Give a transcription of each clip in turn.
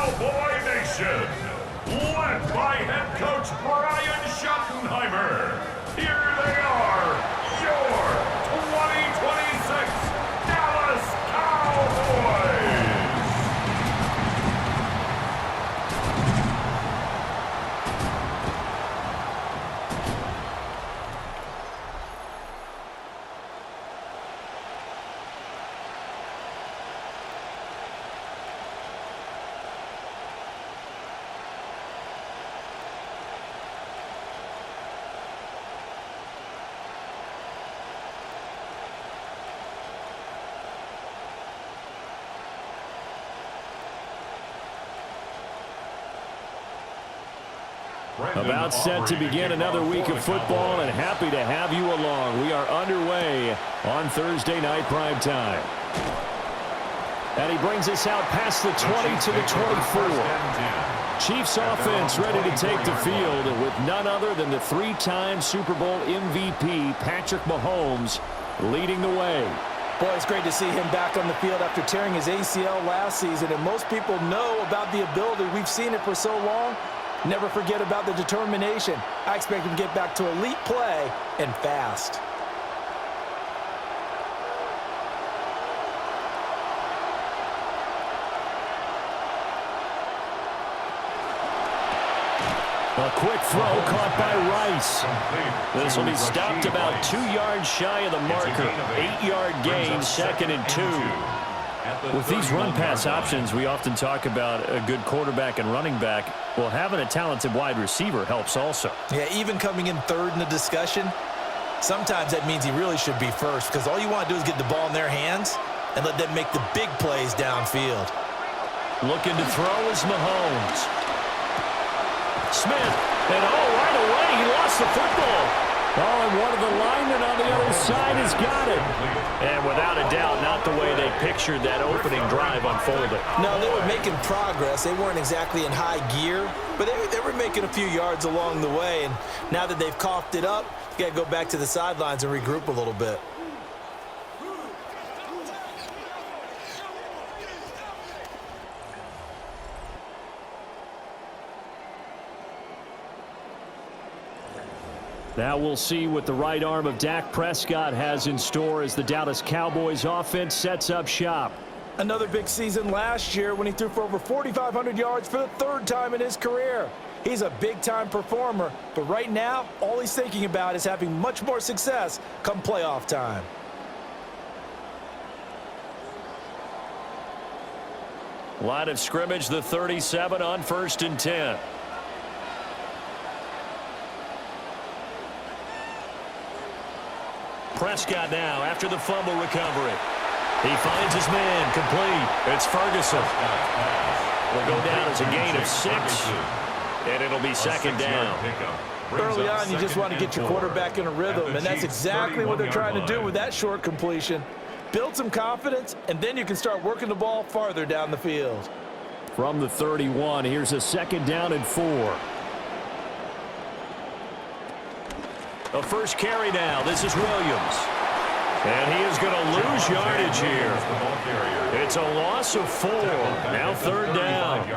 Cowboy Nation, led by head coach Brian Schottenheimer. Here they are, your 2026 Dallas Cowboys. About set to begin another week of football, and happy to have you along. We are underway on Thursday night prime time. And he brings us out past the 20 to the 24. Chiefs offense ready to take the field with none other than the three-time Super Bowl MVP, Patrick Mahomes, leading the way. Boy, it's great to see him back on the field after tearing his ACL last season. And most people know about the ability. We've seen it for so long. Never forget about the determination. I expect him to get back to elite play and fast. A quick throw caught by Rice. This will be stopped about 2 yards shy of the marker. 8-yard gain, 2nd and 2. With these run-pass options, we often talk about a good quarterback and running back. Well, having a talented wide receiver helps also. Yeah, even coming in third in the discussion, sometimes that means he really should be first, because all you want to do is get the ball in their hands and let them make the big plays downfield. Looking to throw is Mahomes. Smith, and right away, he lost the football. And one of the linemen on the other side has got it. And without a doubt, not the way they pictured that opening drive unfolding. No, they were making progress. They weren't exactly in high gear, but they were making a few yards along the way. And now that they've coughed it up, you got to go back to the sidelines and regroup a little bit. Now we'll see what the right arm of Dak Prescott has in store as the Dallas Cowboys offense sets up shop. Another big season last year when he threw for over 4,500 yards for the third time in his career. He's a big-time performer, but right now, all he's thinking about is having much more success come playoff time. Line of scrimmage, the 37 on 1st and 10. Prescott now after the fumble recovery. He finds his man complete. It's Ferguson. Will go down as a gain of 6, and it'll be 2nd down. Early on, you just want to get your quarterback in a rhythm, and that's exactly what they're trying to do with that short completion. Build some confidence, and then you can start working the ball farther down the field. From the 31, here's a 2nd down and 4. A first carry now. This is Williams. And he is going to lose yardage here. It's a loss of 4. Now 3rd down.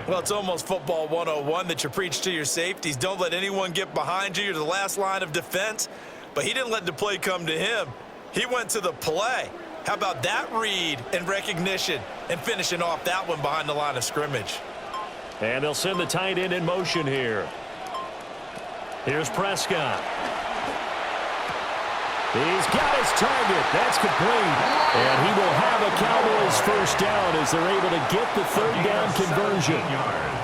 Well, it's almost football 101 that you preach to your safeties. Don't let anyone get behind you. You're the last line of defense. But he didn't let the play come to him. He went to the play. How about that read and recognition and finishing off that one behind the line of scrimmage? And they'll send the tight end in motion here. Here's Prescott. He's got his target. That's complete. And he will have a Cowboys first down as they're able to get the 3rd down conversion.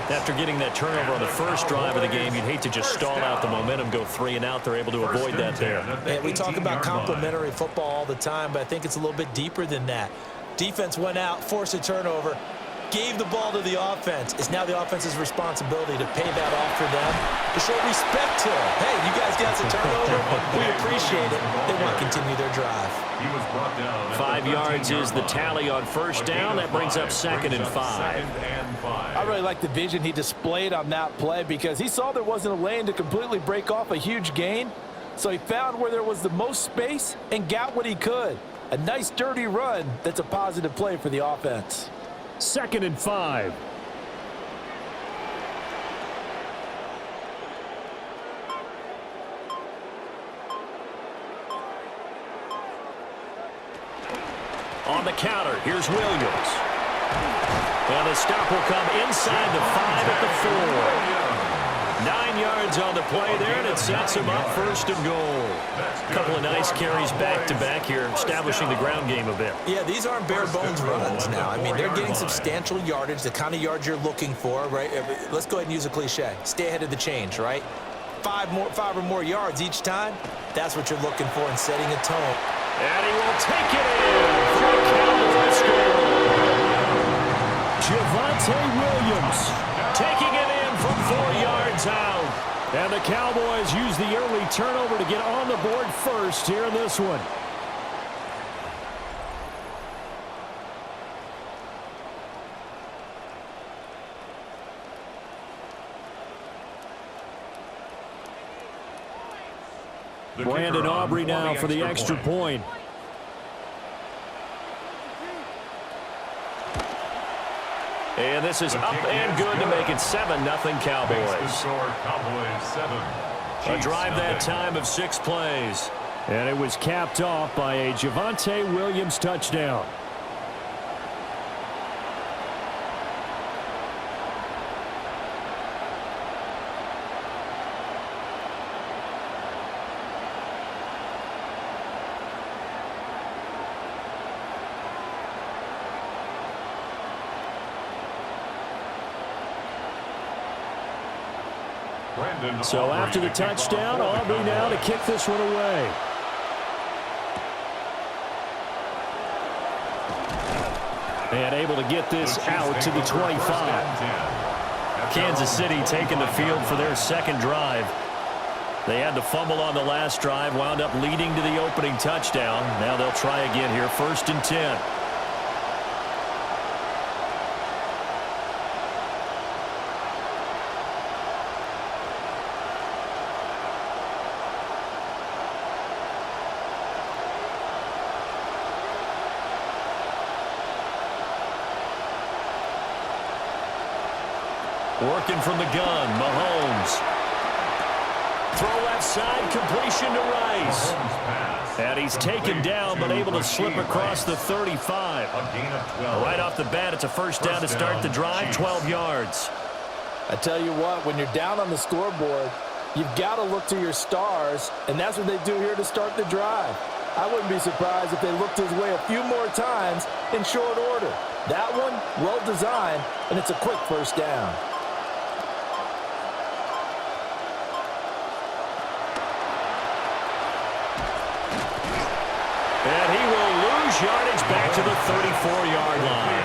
After getting that turnover on the first drive of the game, you'd hate to just stall out the momentum, go 3 and out. They're able to avoid that there. And we talk about complementary football all the time, but I think it's a little bit deeper than that. Defense went out, forced a turnover, gave the ball to the offense. It's now the offense's responsibility to pay that off for them, to show respect to them. Hey, you guys got a turnover. We appreciate it. They want to continue their drive. 5 yards is the tally on first down. That brings up 2nd and 5. I really like the vision he displayed on that play because he saw there wasn't a lane to completely break off a huge gain. So he found where there was the most space and got what he could. A nice dirty run that's a positive play for the offense. 2nd and 5. On the counter, here's Williams. And the stop will come inside the 5 at the 4. 9 yards on the play there, and it sets him up first and goal. A couple of nice carries back-to-back here, establishing the ground game a bit. Yeah, these aren't bare-bones runs now. I mean, they're getting substantial yardage, the kind of yards you're looking for, right? Let's go ahead and use a cliche. Stay ahead of the change, right? 5 or more yards each time, that's what you're looking for in setting a tone. And he will take it in for a Cowboys score. Javonte Williams taking it in from 4 yards out. And the Cowboys use the early turnover to get on the board first here in this one. Brandon Aubrey now for the extra point. And this is up and good to make it 7-0 Cowboys. A drive that time of 6 plays. And it was capped off by a Javonte Williams touchdown. So after the touchdown, Aubrey now to kick this one away. And able to get this out to the 25. Kansas City taking the field for their second drive. They had the fumble on the last drive, wound up leading to the opening touchdown. Now they'll try again here, 1st and 10. Working from the gun, Mahomes. Throw left side, completion to Rice. And he's taken down, but able to slip across the 35. Right off the bat, it's a first down to start the drive, 12 yards. I tell you what, when you're down on the scoreboard, you've got to look to your stars, and that's what they do here to start the drive. I wouldn't be surprised if they looked his way a few more times in short order. That one, well designed, and it's a quick first down. And he will lose yardage back to the 34-yard line.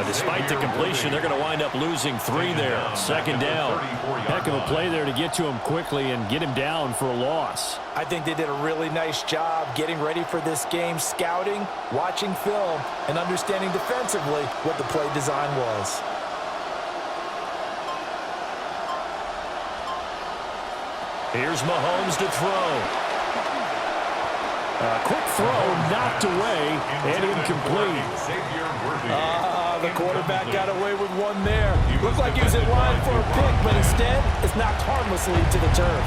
Despite the completion, they're going to wind up losing 3 there. Second down. Heck of a play there to get to him quickly and get him down for a loss. I think they did a really nice job getting ready for this game, scouting, watching film, and understanding defensively what the play design was. Here's Mahomes to throw. A quick throw knocked away and incomplete. The quarterback got away with one there. Looked like he was in line for a pick, but instead it's knocked harmlessly to the turf.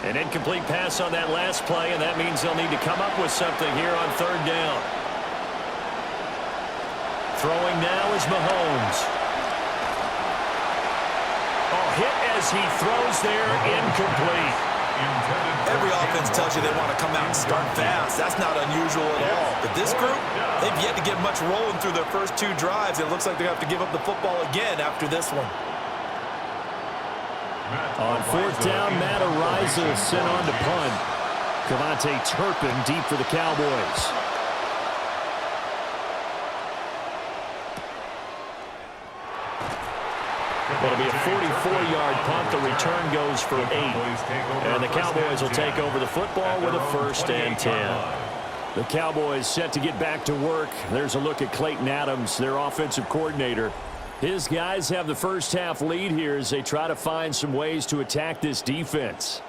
An incomplete pass on that last play, and that means they'll need to come up with something here on 3rd down. Throwing now is Mahomes. Hit as he throws there, incomplete. Every offense tells you they want to come out and start fast. That's not unusual at all. But this group, they've yet to get much rolling through their first 2 drives. It looks like they have to give up the football again after this one. On 4th down, Matt Ariza is sent on to punt. Cavante Turpin deep for the Cowboys. It'll be a 44-yard punt. The return goes for 8. And the Cowboys will take over the football with a 1st and 10. The Cowboys set to get back to work. There's a look at Clayton Adams, their offensive coordinator. His guys have the first half lead here as they try to find some ways to attack this defense.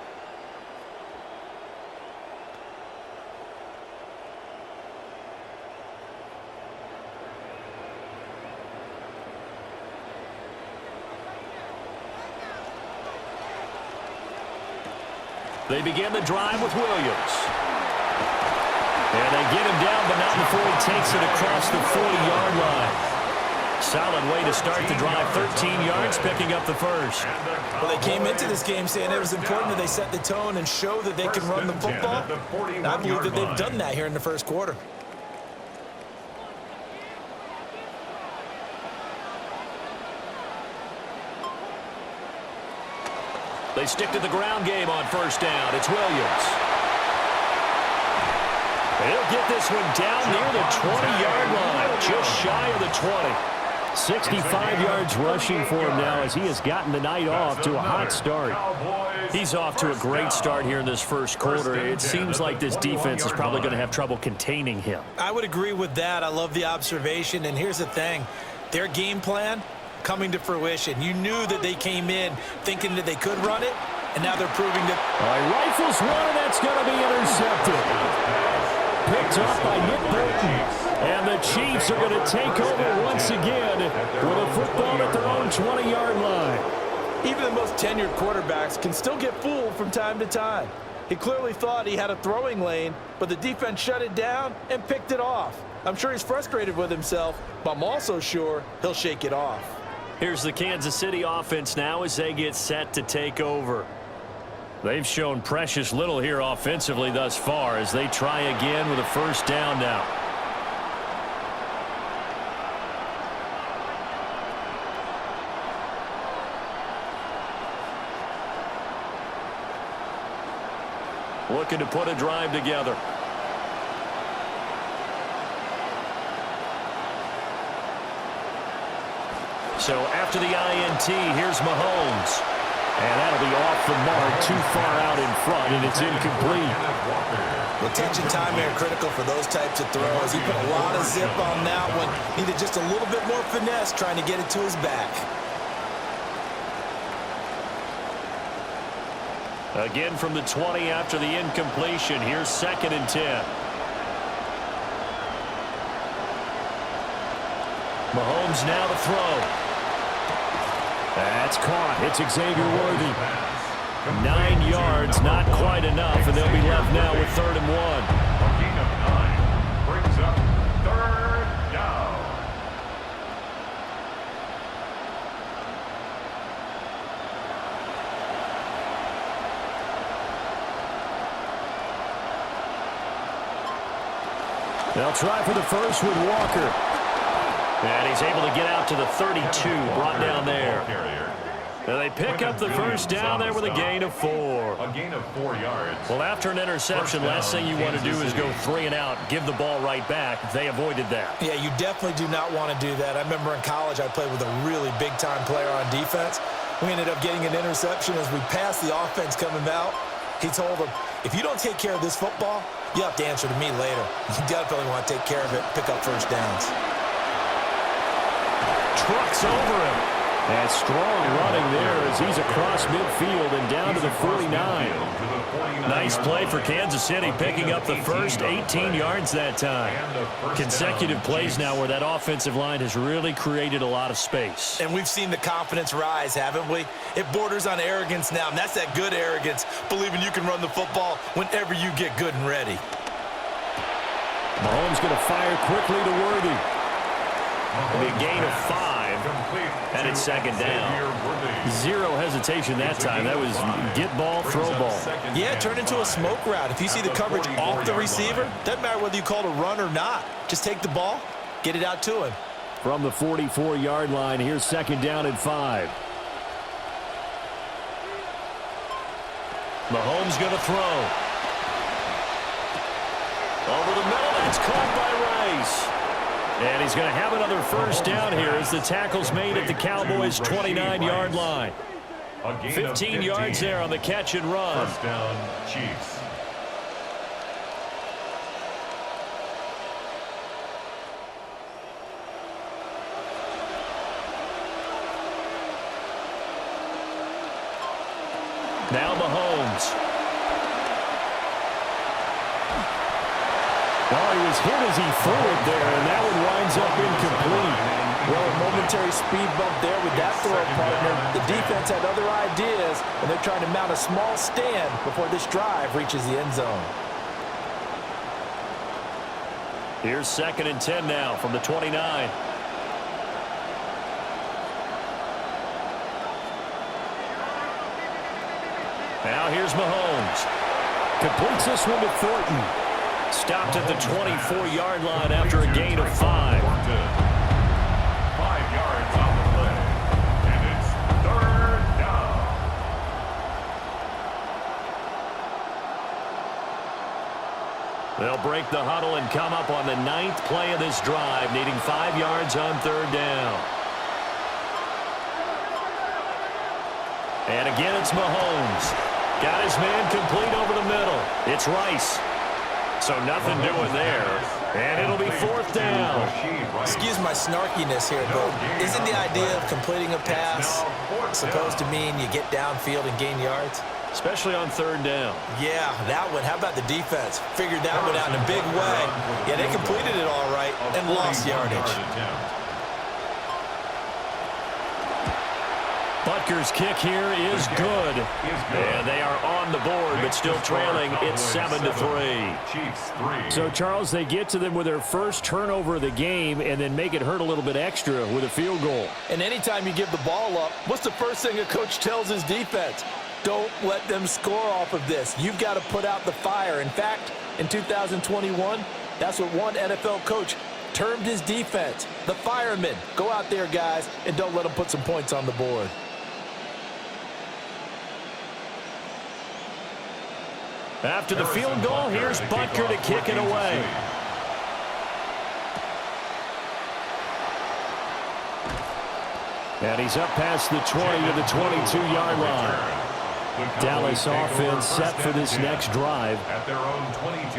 They begin the drive with Williams. And they get him down, but not before he takes it across the 40-yard line. Solid way to start the drive. 13 yards, picking up the first. Well, they came into this game saying it was important that they set the tone and show that they can run the football. And I believe that they've done that here in the first quarter. They stick to the ground game on first down. It's Williams. He'll get this one down near the 20-yard line, just shy of the 20. 65 yards rushing for him now as he has gotten the night off to a hot start. He's off to a great start here in this first quarter. It seems like this defense is probably going to have trouble containing him. I would agree with that. I love the observation. And here's the thing. Their game plan coming to fruition. You knew that they came in thinking that they could run it, and now they're proving that. Rifles one, and that's going to be intercepted. Picked up by Nick Bolton. And the Chiefs are going to take over once again with a football at their own 20-yard line. Even the most tenured quarterbacks can still get fooled from time to time. He clearly thought he had a throwing lane, but the defense shut it down and picked it off. I'm sure he's frustrated with himself, but I'm also sure he'll shake it off. Here's the Kansas City offense now as they get set to take over. They've shown precious little here offensively thus far as they try again with a first down now. Looking to put a drive together. So after the INT, here's Mahomes. And that'll be off the mark, too far out in front, and it's incomplete. Attention time here critical for those types of throws. He put a lot of zip on that one. Needed just a little bit more finesse trying to get it to his back. Again from the 20 after the incompletion. Here's 2nd and 10. Mahomes now to throw. That's caught. It's Xavier Worthy. 9 yards, not quite enough, and they'll be left now with 3rd and 1. A gain of 9 brings up 3rd down. They'll try for the first with Walker. And he's able to get out to the 32, brought down there. And they pick up the first down there with a gain of 4. A gain of 4 yards. Well, after an interception, last thing you want to do is go 3 and out, give the ball right back. They avoided that. Yeah, you definitely do not want to do that. I remember in college I played with a really big-time player on defense. We ended up getting an interception as we passed the offense coming out. He told him, if you don't take care of this football, you'll have to answer to me later. You definitely want to take care of it, pick up first downs. Trucks over him. And strong running there as he's across midfield and down to the 49. Nice play for Kansas City, picking up the first 18 yards that time. Consecutive plays now where that offensive line has really created a lot of space. And we've seen the confidence rise, haven't we? It borders on arrogance now, and that's that good arrogance, believing you can run the football whenever you get good and ready. Mahomes going to fire quickly to Worthy. A gain of 5, and it's 2nd down. 0 hesitation that time. That was get ball, throw ball. Yeah, it turned into a smoke route. If you see the coverage off the receiver, doesn't matter whether you call it a run or not. Just take the ball, get it out to him. From the 44-yard line, here's 2nd down and 5. Mahomes going to throw. Over the middle, that's caught by Rice. And he's going to have another first down here as the tackle's made at the Cowboys' 29-yard line. 15 yards there on the catch and run. First down, Chiefs. Now Mahomes. Well, he was hit as he threw it there, and that one winds up incomplete. Well, a momentary speed bump there with that throw partner. The defense had other ideas, and they're trying to mount a small stand before this drive reaches the end zone. Here's 2nd and 10 now from the 29. Now here's Mahomes. Completes this one to Thornton. Stopped at the 24-yard line after a gain of 5. 5 yards on the play. And it's 3rd down. They'll break the huddle and come up on the 9th play of this drive, needing 5 yards on 3rd down. And again, it's Mahomes. Got his man complete over the middle. It's Rice. So nothing doing there. And it'll be 4th down. Excuse my snarkiness here, but isn't the idea of completing a pass supposed to mean you get downfield and gain yards? Especially on 3rd down. Yeah, that one. How about the defense? Figured that one out in a big way. Yeah, they completed it all right and lost yardage. Butker's kick here is good. And they are on the board, but still trailing. It's 7-3. So, Charles, they get to them with their first turnover of the game and then make it hurt a little bit extra with a field goal. And anytime you give the ball up, what's the first thing a coach tells his defense? Don't let them score off of this. You've got to put out the fire. In fact, in 2021, that's what one NFL coach termed his defense, the firemen. Go out there, guys, and don't let them put some points on the board. After the field goal, here's Butker to kick it away. And he's up past the 20 to the 22-yard line. Dallas offense set for this next drive.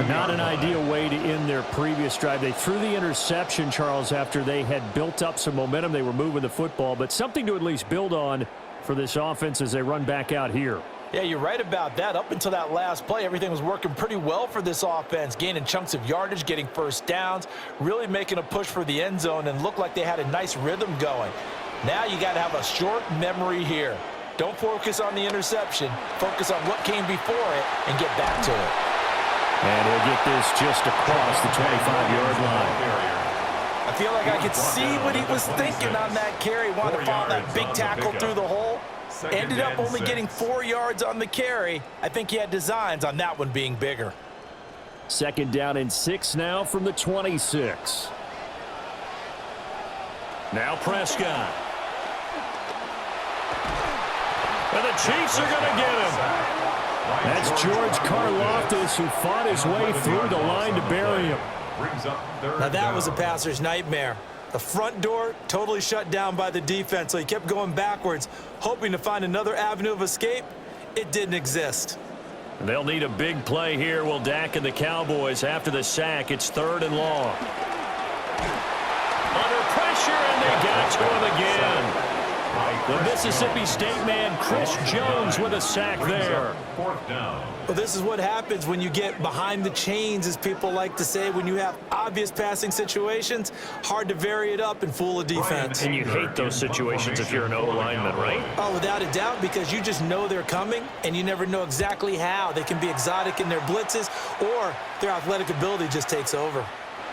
Not an ideal way to end their previous drive. They threw the interception, Charles, after they had built up some momentum. They were moving the football, but something to at least build on for this offense as they run back out here. Yeah, you're right about that. Up until that last play, everything was working pretty well for this offense, gaining chunks of yardage, getting first downs, really making a push for the end zone, and looked like they had a nice rhythm going. Now you got to have a short memory here. Don't focus on the interception. Focus on what came before it and get back to it. And he'll get this just across the 25-yard line. I feel like I could see what he was thinking on that carry. Wanted to follow that big tackle through the hole. Ended up only getting 4 yards on the carry. I think he had designs on that one being bigger. 2nd down and 6 now from the 26. Now Prescott. And the Chiefs are going to get him. That's George Karlaftis, who fought his way through the line to bury him. Now that was a passer's nightmare. The front door totally shut down by the defense, so he kept going backwards, hoping to find another avenue of escape. It didn't exist. They'll need a big play here, will Dak and the Cowboys. After the sack, it's 3rd and long. Under pressure, and they got to him again. The Mississippi State man, Chris Jones, with a sack there. Well, this is what happens when you get behind the chains, as people like to say. When you have obvious passing situations, hard to vary it up and fool a defense. And you hate those situations if you're an O-lineman, right? Oh, without a doubt, because you just know they're coming, and you never know exactly how. They can be exotic in their blitzes, or their athletic ability just takes over.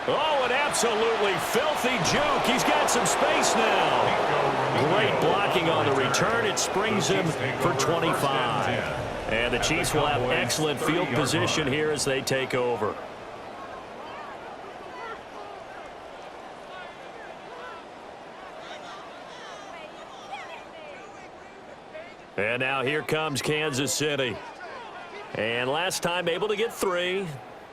Oh, an absolutely filthy juke. He's got some space now. Great blocking on the return. It springs him for 25. And the Chiefs will have excellent field position here as they take over. And now here comes Kansas City. And last time able to get 3.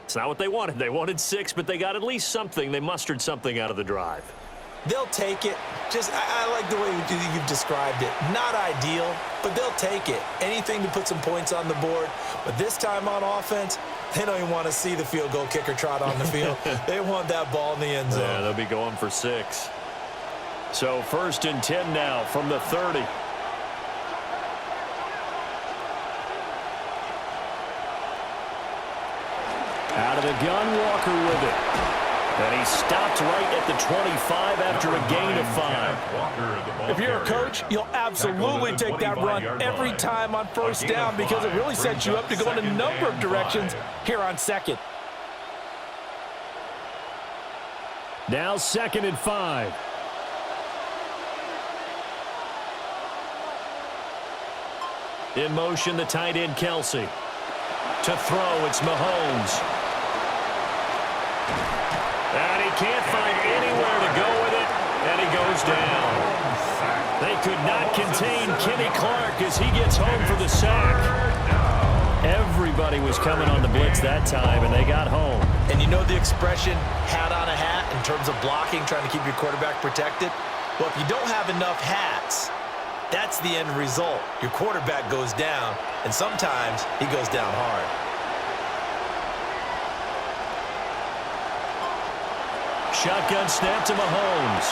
It's not what they wanted. They wanted 6, but they got at least something. They mustered something out of the drive. They'll take it. I like the way you've described it. Not ideal, but they'll take it. Anything to put some points on the board. But this time on offense, they don't even want to see the field goal kicker trot on the field. They want that ball in the end zone. Yeah, they'll be going for 6. So 1st and 10 now from the 30. Out of the gun, Walker with it. And he stopped right at the 25 after a gain of 5. If you're a coach, you'll absolutely take that run every time on first down because it really sets you up to go in a number of directions here on second. Now 2nd and 5. In motion, the tight end, Kelsey. To throw, it's Mahomes. And he can't find anywhere to go with it, and he goes down. They could not contain Kenny Clark as he gets home for the sack. Everybody was coming on the blitz that time, and they got home. And you know the expression, hat on a hat, in terms of blocking, trying to keep your quarterback protected? Well, if you don't have enough hats, that's the end result. Your quarterback goes down, and sometimes he goes down hard. Shotgun snap to Mahomes.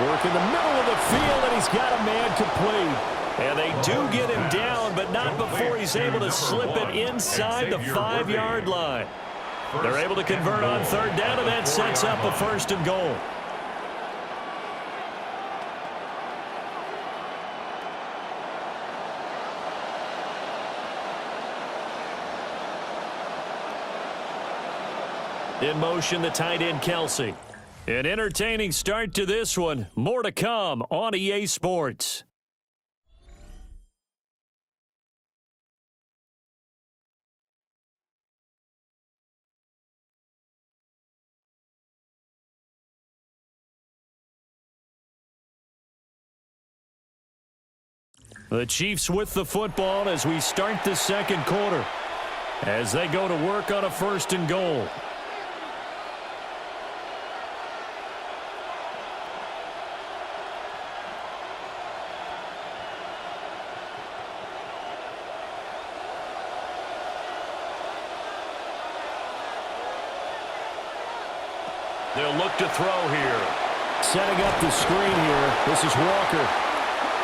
Work in the middle of the field, and he's got a man complete. And they do get him down, but not before he's able to slip it inside the 5-yard line. They're able to convert on 3rd down, and that sets up a 1st and goal. In motion, the tight end, Kelsey. An entertaining start to this one. More to come on EA Sports. The Chiefs with the football as we start the 2nd quarter, as they go to work on a 1st and goal. They'll look to throw here. Setting up the screen here. This is Walker.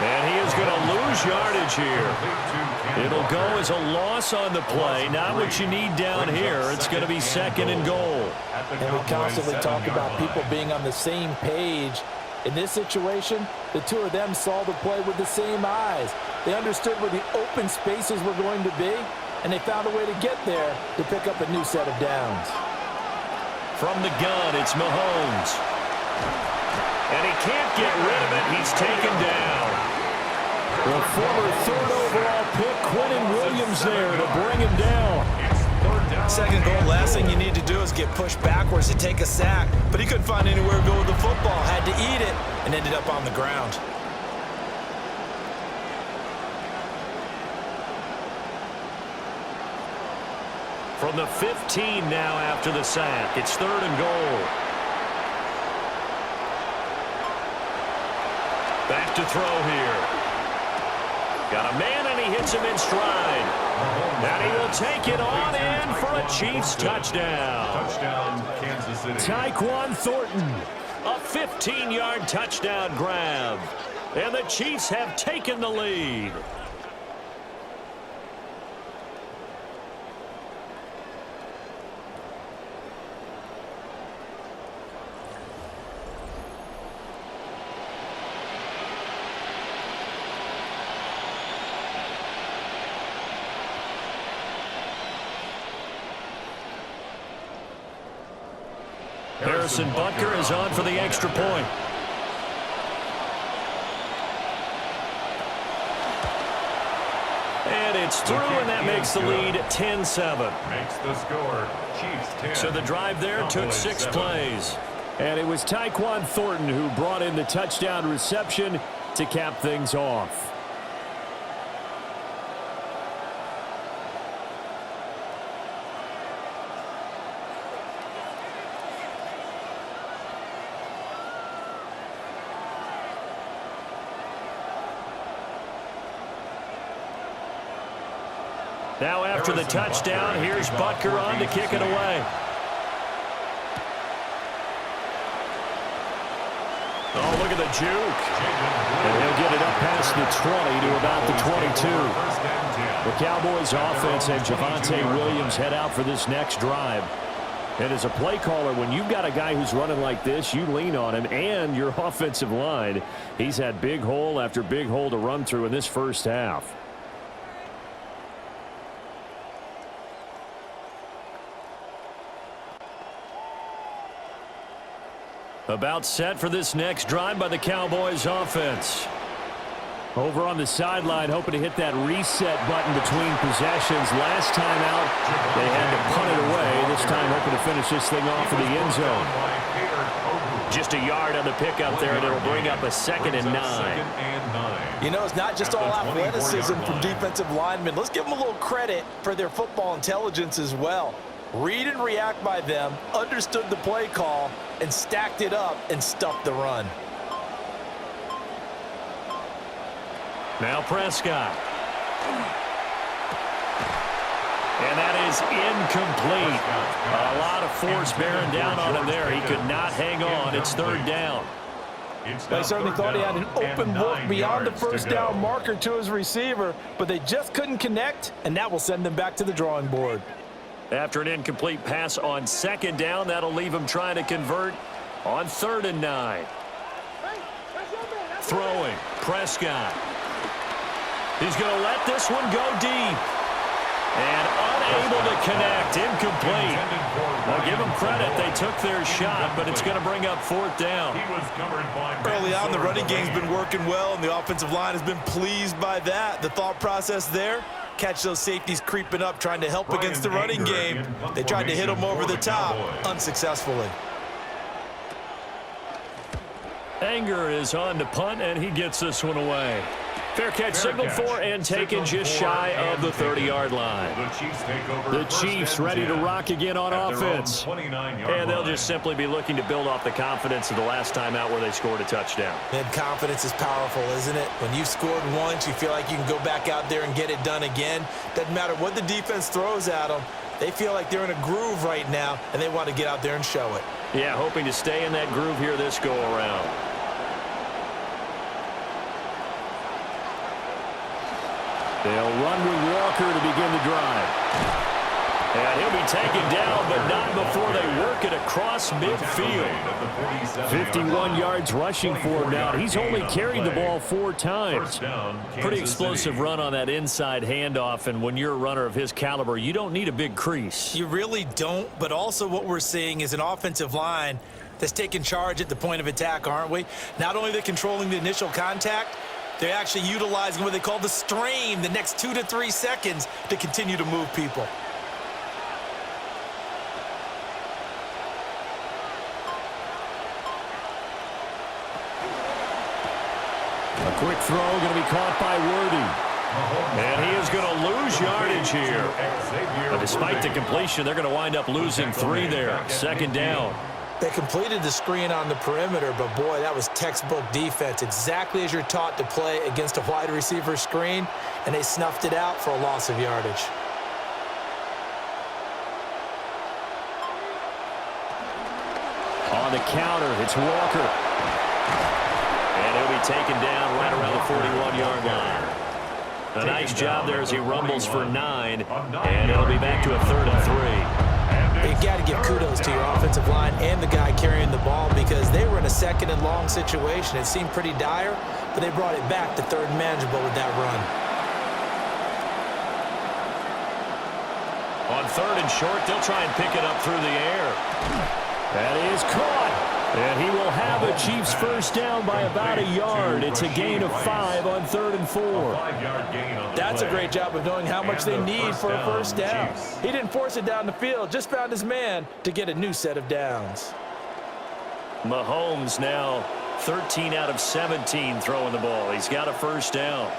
And he is going to lose yardage here. It'll go as a loss on the play. Not what you need down here. It's going to be 2nd and goal. And we constantly talk about people being on the same page. In this situation, the two of them saw the play with the same eyes. They understood where the open spaces were going to be, and they found a way to get there to pick up a new set of downs. From the gun, it's Mahomes. And he can't get rid of it. He's taken down. The former 3rd overall pick, Quinnen Williams there to bring him down. 2nd goal, last thing you need to do is get pushed backwards to take a sack. But he couldn't find anywhere to go with the football. Had to eat it and ended up on the ground. From the 15 now after the sack. It's 3rd and goal. Back to throw here. Got a man, and he hits him in stride. And he will take it on in for a Chiefs touchdown. Touchdown, Kansas City. Tyquan Thornton. A 15-yard touchdown grab. And the Chiefs have taken the lead. Harrison Butker is on for the extra point. And it's through, and that makes the lead 10-7. Makes the score. Chiefs 10. So the drive there took 6 plays. And it was Tyquan Thornton who brought in the touchdown reception to cap things off. Now after the touchdown, here's Butker on to kick it away. Oh, look at the juke. And he'll get it up past the 20 to about the 22. The Cowboys offense and Javonte Williams head out for this next drive. And as a play caller, when you've got a guy who's running like this, you lean on him and your offensive line. He's had big hole after big hole to run through in this first half. About set for this next drive by the Cowboys offense. Over on the sideline, hoping to hit that reset button between possessions. Last time out, they had to punt it away. This time, hoping to finish this thing off in the end zone. Just a yard on the pickup there, and it'll bring up a 2nd and 9. You know, it's not just all athleticism from defensive linemen. Let's give them a little credit for their football intelligence as well. Read and react by them, understood the play call, and stacked it up and stuffed the run. Now Prescott. And that is incomplete. A lot of force bearing down on him there. He could not hang on. It's 3rd down. They certainly thought he had an open look beyond the first down marker to his receiver, but they just couldn't connect, and that will send them back to the drawing board. After an incomplete pass on 2nd down, that'll leave him trying to convert on 3rd and 9. Throwing, Prescott. He's going to let this one go deep. And unable to connect, incomplete. I'll give them credit, they took their shot, but it's going to bring up 4th down. Early on, the running game's been working well, and the offensive line has been pleased by that. The thought process there, catch those safeties creeping up, trying to help against the running game. They tried to hit them over the top, unsuccessfully. Anger is on to punt, and he gets this one away. Fair catch signaled for and taken just shy of the 30-yard line. The Chiefs ready to rock again on offense. And they'll just simply be looking to build off the confidence of the last time out where they scored a touchdown. And confidence is powerful, isn't it? When you've scored once, you feel like you can go back out there and get it done again. Doesn't matter what the defense throws at them. They feel like they're in a groove right now, and they want to get out there and show it. Yeah, hoping to stay in that groove here this go-around. They'll run with Walker to begin the drive. And he'll be taken down, but not before they work it across midfield. 51 yards rushing for him now. He's only carried the ball 4 times. Pretty explosive run on that inside handoff, and when you're a runner of his caliber, you don't need a big crease. You really don't, but also what we're seeing is an offensive line that's taking charge at the point of attack, aren't we? Not only are they controlling the initial contact, they're actually utilizing what they call the strain, the next 2 to 3 seconds, to continue to move people. A quick throw going to be caught by Worthy. And he is going to lose yardage here. But despite the completion, they're going to wind up losing 3 there. 2nd down. They completed the screen on the perimeter, but boy, that was textbook defense. Exactly as you're taught to play against a wide receiver screen, and they snuffed it out for a loss of yardage. On the counter, it's Walker. And he'll be taken down right around the 41-yard line. A nice job there as he rumbles for 9, and it'll be back to a 3rd and 3. You got to give kudos to your offensive line and the guy carrying the ball, because they were in a 2nd and long situation. It seemed pretty dire, but they brought it back to 3rd and manageable with that run. On 3rd and short, they'll try and pick it up through the air. That is caught. And he will have a Chiefs first down by about a yard. It's a gain of 5 on 3rd and 4. That's a great job of knowing how much they need for a first down. He didn't force it down the field, just found his man to get a new set of downs. Mahomes now 13 out of 17 throwing the ball. He's got a first down.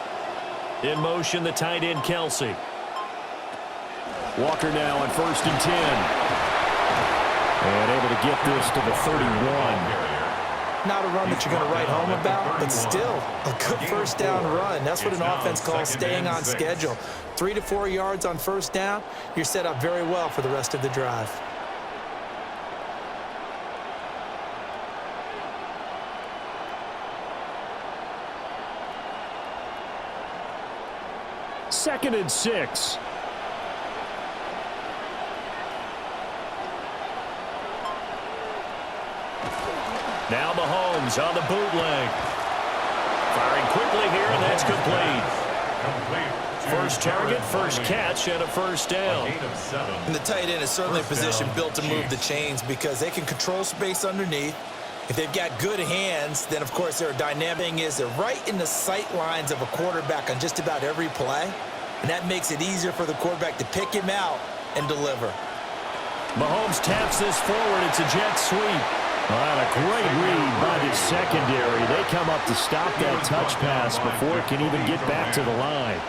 In motion, the tight end, Kelsey. Walker now on 1st and 10. And able to get this to the 31. Not a run that you're going to write home about, but still a good first down run. That's what an offense calls staying on schedule. 3 to 4 yards on first down, you're set up very well for the rest of the drive. Second and 6. Now Mahomes on the bootleg. Firing quickly here, and that's complete. First target, first catch, and a first down. And the tight end is certainly a position built to move the chains because they can control space underneath. If they've got good hands, then, of course, their dynamic is they're right in the sight lines of a quarterback on just about every play, and that makes it easier for the quarterback to pick him out and deliver. Mahomes taps this forward. It's a jet sweep. A great read by the secondary. They come up to stop that touch pass before it can even get back to the line.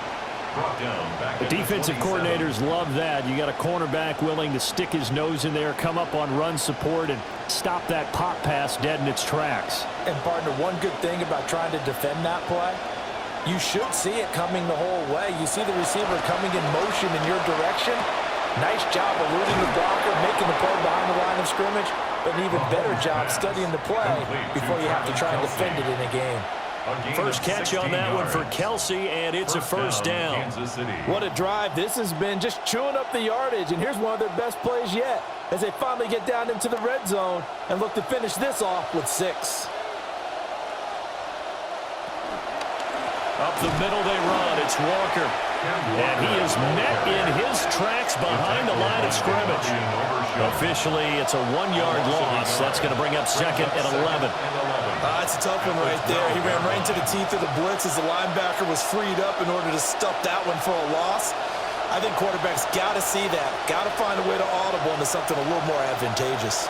The defensive coordinators love that. You got a cornerback willing to stick his nose in there, come up on run support, and stop that pop pass dead in its tracks. And, partner, one good thing about trying to defend that play, you should see it coming the whole way. You see the receiver coming in motion in your direction. Nice job eluding the blocker, making the play behind the line of scrimmage, but an even better job studying the play before you have to try and defend it in a game. First catch on that one for Kelsey, and it's a first down. What a drive this has been, just chewing up the yardage, and here's one of their best plays yet as they finally get down into the red zone and look to finish this off with 6. Up the middle they run. It's Walker. And he is met in his tracks behind the line of scrimmage. Officially, it's a 1-yard loss. That's going to bring up second and 11. That's a tough one right there. He ran right into the teeth of the blitz as the linebacker was freed up in order to stuff that one for a loss. I think quarterbacks got to see that. Got to find a way to audible into something a little more advantageous.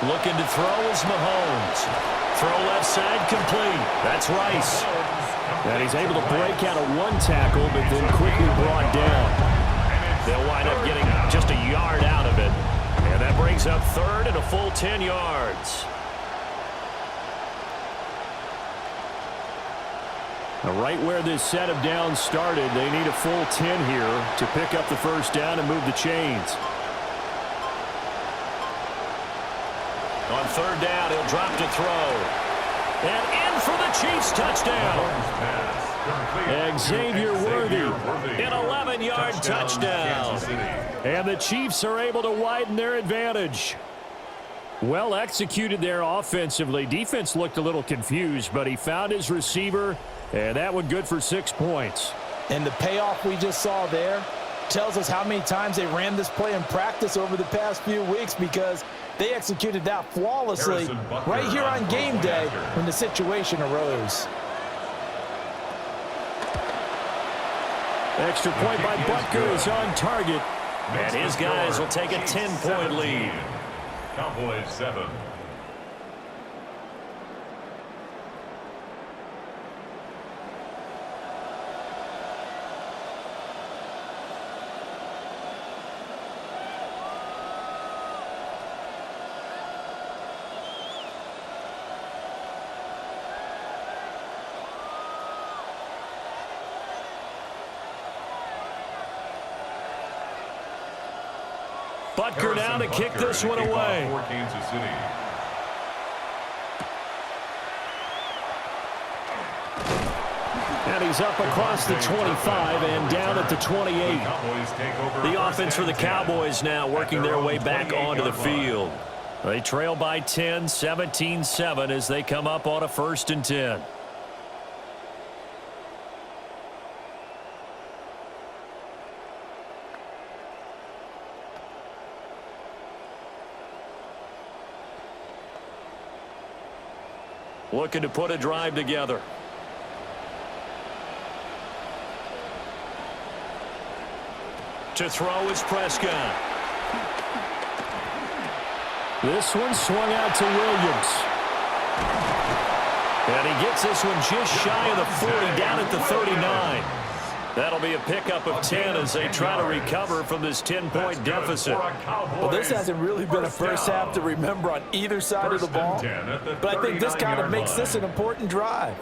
Looking to throw is Mahomes. Throw left side complete. That's Rice. And he's able to break out of one tackle, but then quickly brought down. They'll wind up getting just a yard out of it. And that brings up third and a full 10 yards. Now, right where this set of downs started, they need a full 10 here to pick up the first down and move the chains. On third down, he'll drop to throw. And in for the Chiefs touchdown. Xavier Worthy. An 11-yard touchdown. And the Chiefs are able to widen their advantage. Well executed there offensively. Defense looked a little confused, but he found his receiver, and that one good for 6 points. And the payoff we just saw there tells us how many times they ran this play in practice over the past few weeks because they executed that flawlessly right here on game day when the situation arose. Extra point by Butker is on target. And his guys will take a 10-point lead. Cowboys 7. Butker now to kick this one away. And he's up across the 25 and down at the 28. The offense for the Cowboys now working their way back onto the field. They trail by 10, 17-7 as they come up on a 1st and 10. Looking to put a drive together. To throw is Prescott. This one swung out to Williams. And he gets this one just shy of the 40, down at the 39. That'll be a pickup of 10 as they try to recover from this 10-point deficit. Well, this hasn't really been a first half to remember on either side of the ball, but I think this kind of makes this an important drive.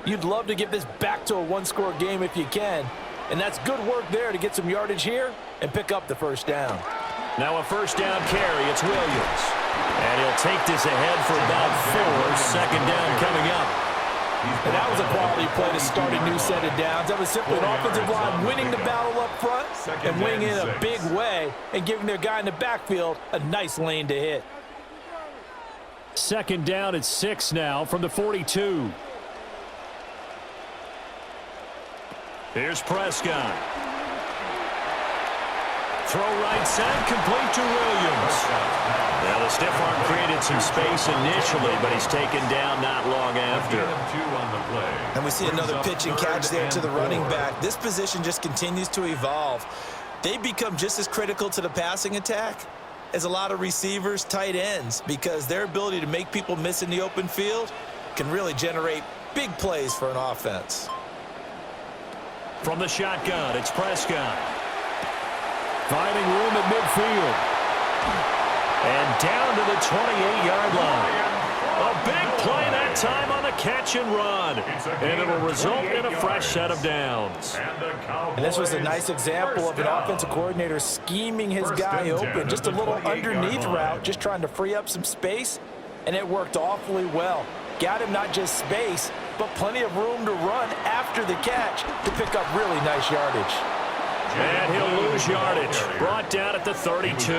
You'd love to get this back to a one-score game if you can, and that's good work there to get some yardage here and pick up the first down. Now a first down carry, it's Williams. And he'll take this ahead for about 4. Second down coming up. And that was a quality play to start a new set of downs. That was simply an offensive line winning the battle up front and winning in a big way and giving their guy in the backfield a nice lane to hit. Second down at 6 now from the 42. Here's Prescott. Throw right side, complete to Williams. Now the stiff arm created some space initially, but he's taken down not long after. And we see another pitch and catch there to the running back. This position just continues to evolve. They become just as critical to the passing attack as a lot of receivers, tight ends, because their ability to make people miss in the open field can really generate big plays for an offense. From the shotgun, it's Prescott. Finding room at midfield. And down to the 28-yard line. A big play that time on the catch and run. And it'll result in a fresh set of downs. And this was a nice example of an offensive coordinator scheming his guy open. Just a little underneath route, just trying to free up some space, and it worked awfully well. Got him not just space, but plenty of room to run after the catch to pick up really nice yardage. And he'll lose yardage. Brought down at the 32.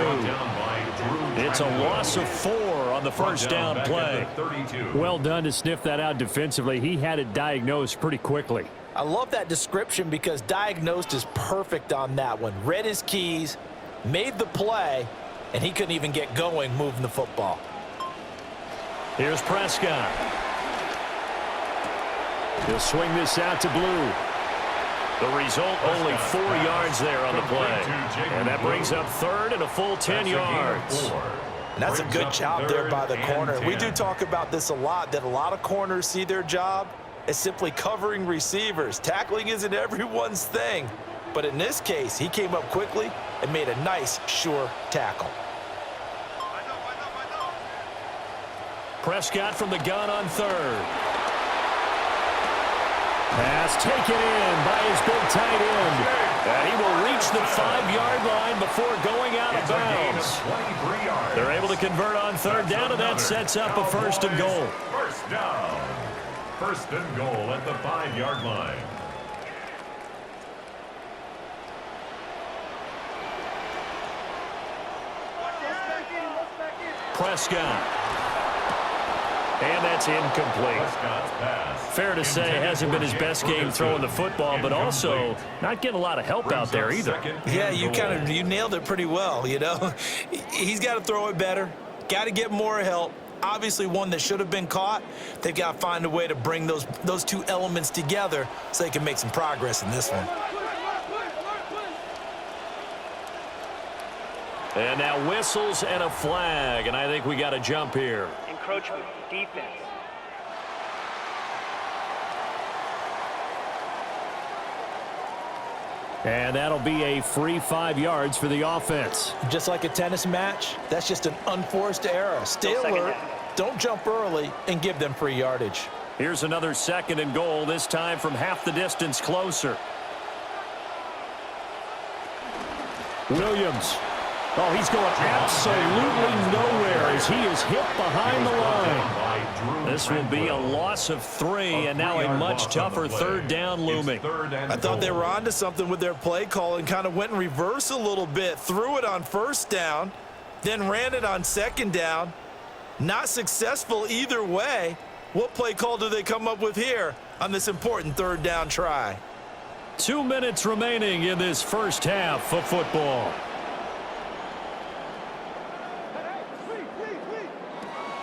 It's a loss of 4 on the first down play. Well done to sniff that out defensively. He had it diagnosed pretty quickly. I love that description because diagnosed is perfect on that one. Read his keys, made the play, and he couldn't even get going moving the football. Here's Prescott. He'll swing this out to Blue. The result, only 4 yards there on the play. And that brings up third and a full 10 yards. And that's a good job there by the corner. We do talk about this a lot, that a lot of corners see their job as simply covering receivers. Tackling isn't everyone's thing. But in this case, he came up quickly and made a nice, sure tackle. Prescott from the gun on third. Pass taken in by his big tight end. And he will reach the 5-yard line before going out of bounds. They're able to convert on third down, and that sets up a first and goal. First down. First and goal at the 5-yard line. Prescott. And that's incomplete. Fair to say, it hasn't been his best game throwing the football, but also not getting a lot of help out there either. Yeah, you nailed it pretty well, you know. He's got to throw it better, got to get more help. Obviously one that should have been caught. They've got to find a way to bring those two elements together so they can make some progress in this one. And now whistles and a flag, and I think we got a jump here. Encroachment, defense. And that'll be a free 5 yards for the offense. Just like a tennis match, that's just an unforced error. Stay alert, don't jump early, and give them free yardage. Here's another second and goal, this time from half the distance closer. Williams. Oh, he's going absolutely nowhere as he is hit behind the line. This will be a loss of 3, and now a much tougher third down looming. I thought they were onto something with their play call and kind of went in reverse a little bit. Threw it on first down, then ran it on second down. Not successful either way. What play call do they come up with here on this important third down try? 2 minutes remaining in this first half of football.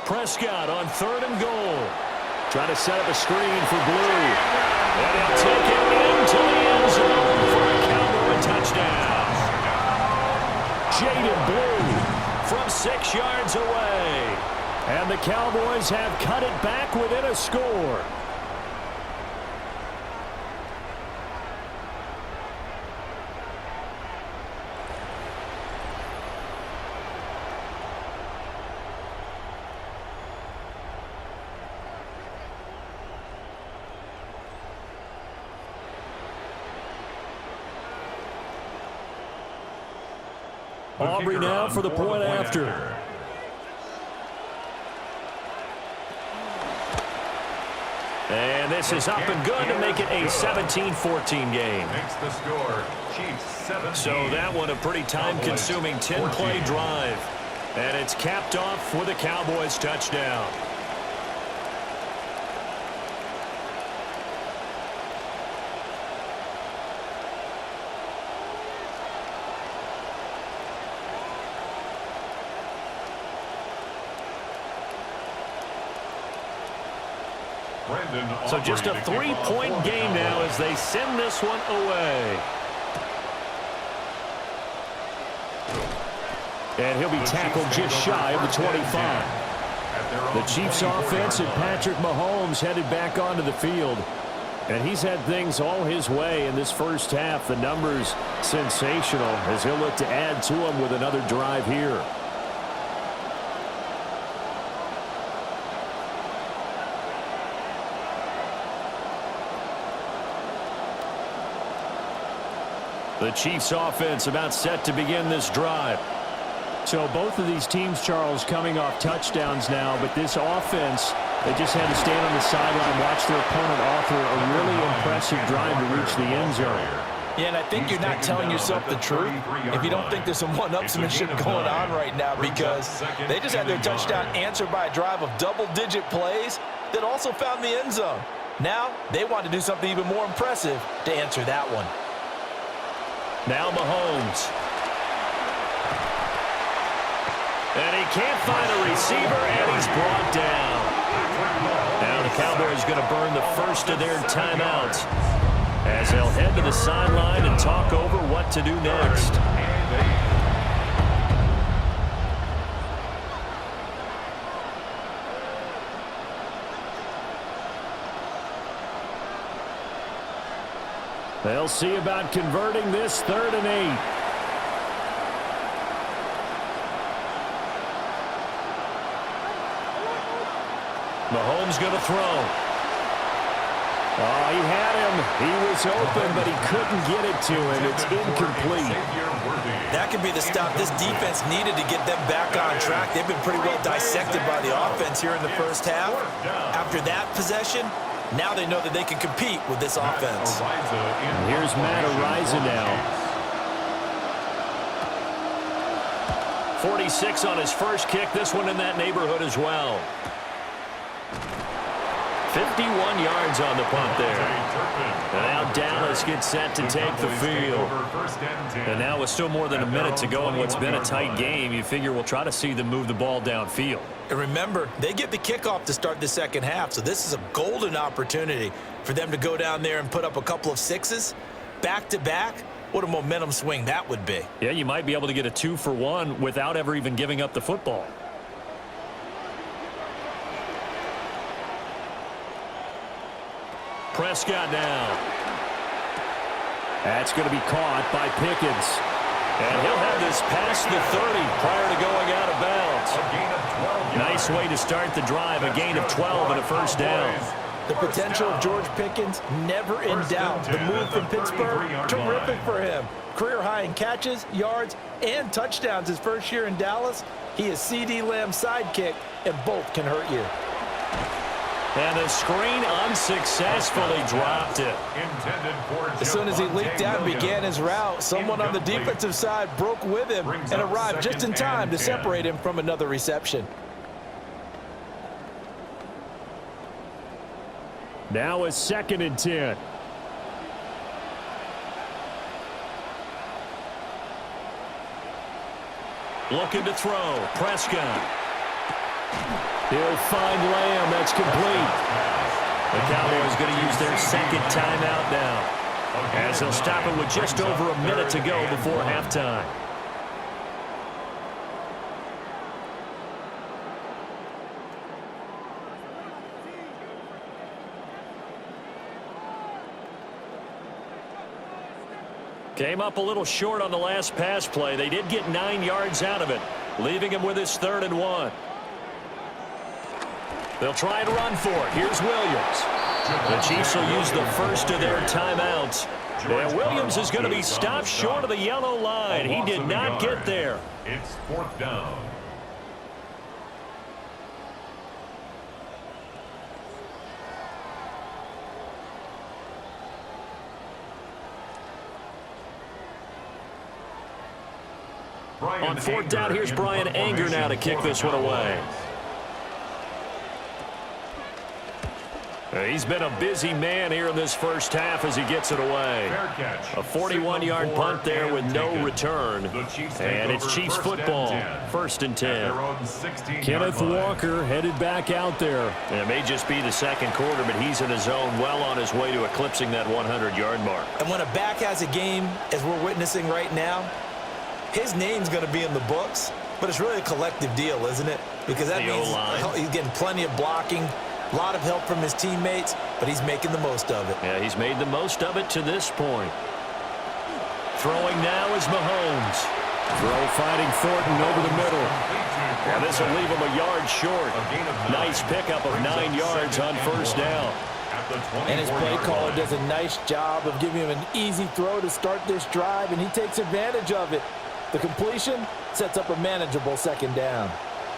Prescott on third and goal. Trying to set up a screen for Blue. And he'll take it into the end zone for a Cowboy touchdown. Jaden Blue from 6 yards away. And the Cowboys have cut it back within a score. Aubrey now for the point after. And this is up and good to make it a 17-14 game. Makes the score. Chiefs 17. So that one a pretty time-consuming 10-play drive. And it's capped off with a Cowboys touchdown. So just a 3-point game now as they send this one away. And he'll be tackled just shy of the 25. The Chiefs offense and Patrick Mahomes headed back onto the field. And he's had things all his way in this first half. The numbers sensational as he'll look to add to them with another drive here. The Chiefs offense about set to begin this drive. So both of these teams, Charles, coming off touchdowns now, but this offense, they just had to stand on the sideline, watch their opponent offer a really impressive drive to reach the end zone. Yeah, and I think you're not telling yourself the truth if you don't think there's some one-upsmanship going on right now, because they just had their touchdown answered by a drive of double-digit plays that also found the end zone. Now they want to do something even more impressive to answer that one. Now Mahomes. And he can't find a receiver, and he's brought down. Now the Cowboys going to burn the first of their timeouts as they'll head to the sideline and talk over what to do next. They'll see about converting this 3rd and 8. Mahomes going to throw. Oh, he had him. He was open, but he couldn't get it to him. It's incomplete. That could be the stop this defense needed to get them back on track. They've been pretty well dissected by the offense here in the first half. After that possession, now they know that they can compete with this offense. Here's Matt Ariza now. 46 on his first kick. This one in that neighborhood as well. 51 yards on the punt there. And now Dallas gets set to take the field. And now with still more than a minute to go in what's been a tight game, you figure we'll try to see them move the ball downfield. And remember, they get the kickoff to start the second half, so this is a golden opportunity for them to go down there and put up a couple of sixes back-to-back. What a momentum swing that would be. Yeah, you might be able to get a 2-for-1 without ever even giving up the football. Prescott now. That's going to be caught by Pickens. And he'll have this past the 30 prior to going out of bounds. Nice way to start the drive. A gain of 12 and a first down. The potential of George Pickens, never in doubt. The move from Pittsburgh, terrific for him. Career high in catches, yards, and touchdowns his first year in Dallas. He is C.D. Lamb's sidekick, and both can hurt you. And the screen unsuccessfully dropped it. As soon as he leaked out and began his route, someone on the defensive side broke with him and arrived just in time to separate him from another reception. Now a 2nd and 10. Looking to throw. Prescott. He'll find Lamb. That's complete. The Cowboys going to use their second timeout now, as they'll stop it with just over a minute to go before halftime. Came up a little short on the last pass play. They did get 9 yards out of it, leaving him with his 3rd and 1. They'll try and run for it. Here's Williams. The Chiefs will use the first of their timeouts. And Williams is going to be stopped short of the yellow line. He did not get there. It's 4th down. On fourth down, here's Brian Anger now to kick this one away. He's been a busy man here in this first half as he gets it away. A 41-yard punt there with no return. And it's Chiefs football, 1st and 10. Kenneth Walker headed back out there. And it may just be the second quarter, but he's in his zone, well on his way to eclipsing that 100-yard mark. And when a back has a game, as we're witnessing right now, his name's going to be in the books, but it's really a collective deal, isn't it? Because that means he's getting plenty of blocking, a lot of help from his teammates, but he's making the most of it. Yeah, he's made the most of it to this point. Throwing now is Mahomes. Throw finding Thornton over the middle. Well, this will leave him a yard short. Nice pickup of 9 yards on first down. And his play caller does a nice job of giving him an easy throw to start this drive, and he takes advantage of it. The completion sets up a manageable 2nd down.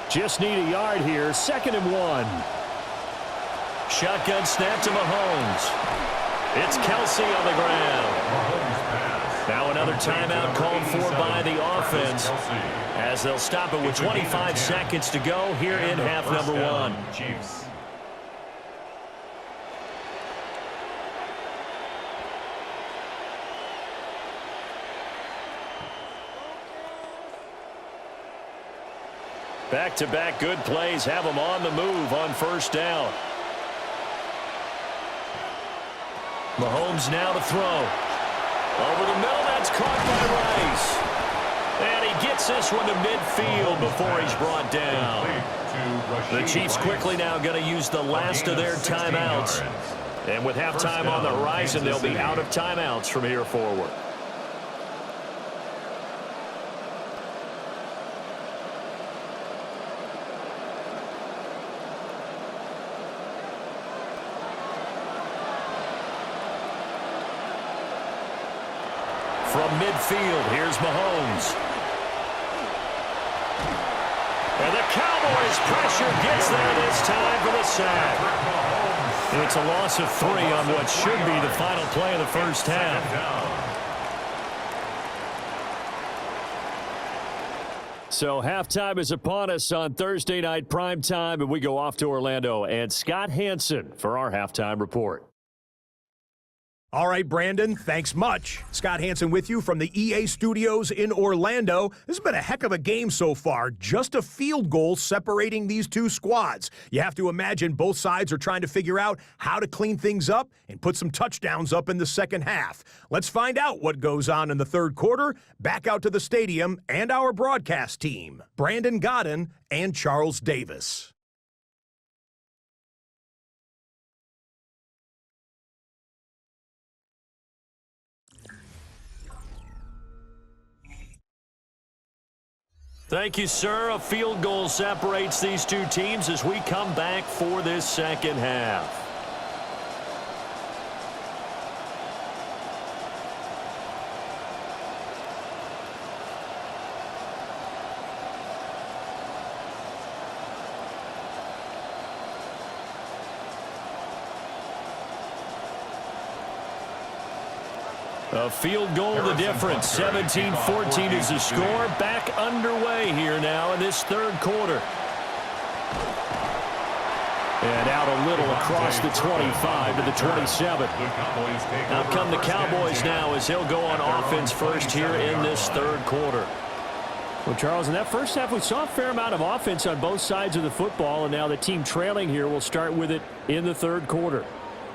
Just need a yard here, 2nd and 1. Shotgun snap to Mahomes. It's Kelsey on the ground. Now another timeout called for by the offense as they'll stop it with 25 seconds to go here in half number 1. Back-to-back good plays have them on the move on first down. Mahomes now to throw. Over the middle, that's caught by Rice. And he gets this one to midfield before he's brought down. The Chiefs quickly now going to use the last of their timeouts. And with halftime on the horizon, they'll be out of timeouts from here forward. From midfield, here's Mahomes. And the Cowboys pressure gets there this time for the sack. And it's a loss of 3 on what should be the final play of the first half. So halftime is upon us on Thursday night primetime, and we go off to Orlando. And Scott Hansen for our halftime report. All right, Brandon, thanks much. Scott Hansen with you from the EA Studios in Orlando. This has been a heck of a game so far. Just a field goal separating these two squads. You have to imagine both sides are trying to figure out how to clean things up and put some touchdowns up in the second half. Let's find out what goes on in the third quarter. Back out to the stadium and our broadcast team, Brandon Godden and Charles Davis. Thank you, sir. A field goal separates these two teams as we come back for this second half. A field goal the difference. 17-14 is the score. Back underway here now in this third quarter. And out a little across the 25 to the 27. Out come the Cowboys now as he'll go on offense first here in this third quarter. Well, Charles, in that first half, we saw a fair amount of offense on both sides of the football, and now the team trailing here will start with it in the third quarter.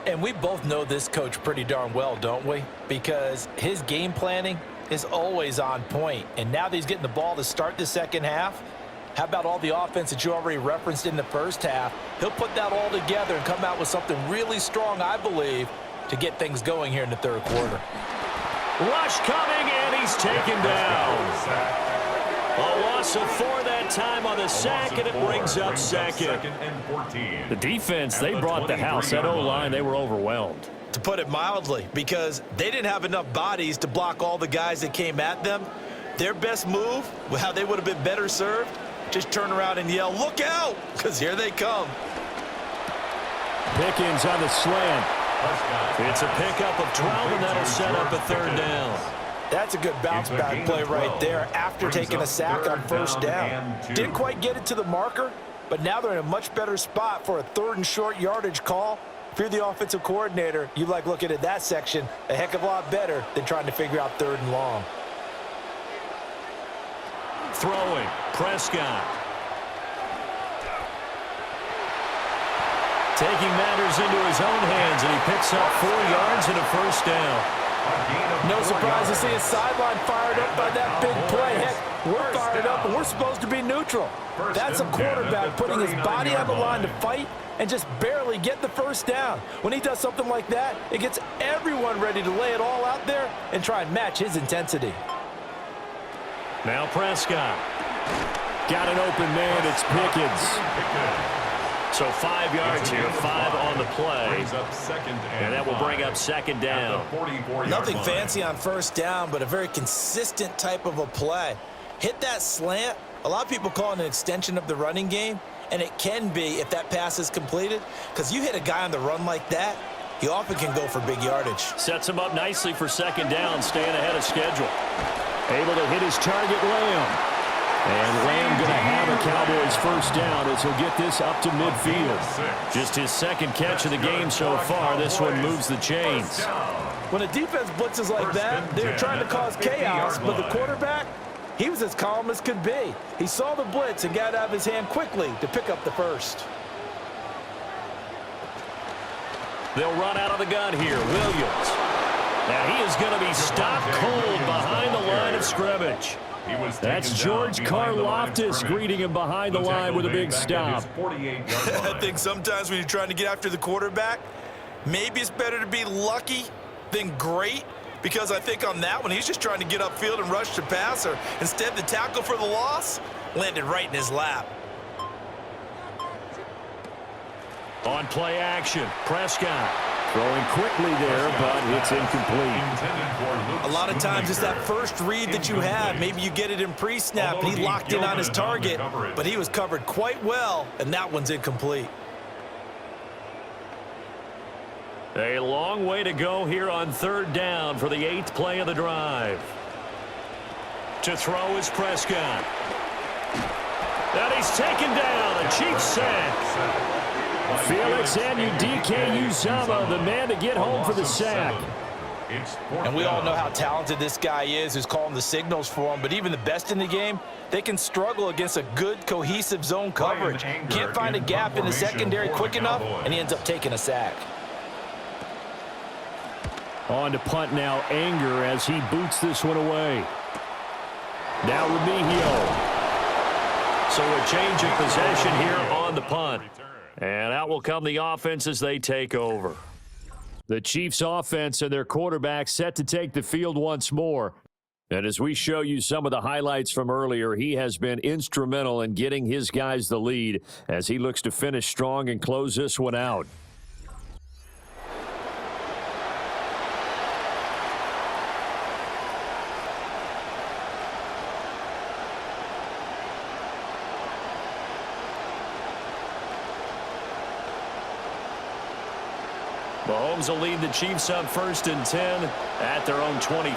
And we both know this coach pretty darn well, don't we? Because his game planning is always on point. And now that he's getting the ball to start the second half, how about all the offense that you already referenced in the first half? He'll put that all together and come out with something really strong, I believe, to get things going here in the third quarter. Rush coming, and he's taken down. A loss of 4 that time on the sack, and it brings up second. The defense, they brought the house. That O-line, they were overwhelmed. To put it mildly, because they didn't have enough bodies to block all the guys that came at them. Their best move, how they would have been better served, just turn around and yell, "Look out!" because here they come. Pickens on the slant. It's a pickup of 12, and that'll set up a third down. That's a good bounce-back play right there after taking a sack on first down. Didn't quite get it to the marker, but now they're in a much better spot for a 3rd and short yardage call. If you're the offensive coordinator, you like looking at that section a heck of a lot better than trying to figure out 3rd and long. Throwing, Prescott. Taking matters into his own hands, and he picks up 4 yards and a first down. No surprise to see his sideline fired up by that big play. Heck, we're fired up, and we're supposed to be neutral. That's a quarterback putting his body on the line to fight and just barely get the first down. When he does something like that, it gets everyone ready to lay it all out there and try and match his intensity. Now Prescott. Got an open man. It's Pickens. So 5 yards here, 5 on the play. And that will bring up 2nd down. Nothing fancy on first down, but a very consistent type of a play. Hit that slant. A lot of people call it an extension of the running game, and it can be if that pass is completed, because you hit a guy on the run like that, he often can go for big yardage. Sets him up nicely for 2nd down, staying ahead of schedule. Able to hit his target, Lamb. And Lamb going to have a Cowboys first down as he'll get this up to midfield. Just his 2nd catch of the game so far. This one moves the chains. When a defense blitzes like that, they're trying to cause chaos, but the quarterback, he was as calm as could be. He saw the blitz and got it out of his hand quickly to pick up the first. They'll run out of the gun here. Williams. Now he is going to be stopped cold behind the line of scrimmage. That's George Karlaftis greeting him behind the line with a big stop. I think sometimes when you're trying to get after the quarterback, maybe it's better to be lucky than great, because I think on that one, he's just trying to get upfield and rush the passer. Instead, the tackle for the loss landed right in his lap. On play action, Prescott. Throwing quickly there, but it's incomplete. A lot of times it's that first read that you have. Maybe you get it in pre-snap, and he locked in on his target, but he was covered quite well, and that one's incomplete. A long way to go here on 3rd down for the 8th play of the drive. To throw is Prescott. And he's taken down. A Chiefs sack. Felix Anudike-Uzomah, the man to get home for the sack. And we all know how talented this guy is, who's calling the signals for him, but even the best in the game, they can struggle against a good, cohesive zone coverage. Can't find a gap in the secondary quick enough, and he ends up taking a sack. On to punt now, Anger, as he boots this one away. Now Remigio. So a change of possession here on the punt. And out will come the offense as they take over. The Chiefs offense and their quarterback set to take the field once more. And as we show you some of the highlights from earlier, he has been instrumental in getting his guys the lead as he looks to finish strong and close this one out. Mahomes will lead the Chiefs up 1st and 10 at their own 23.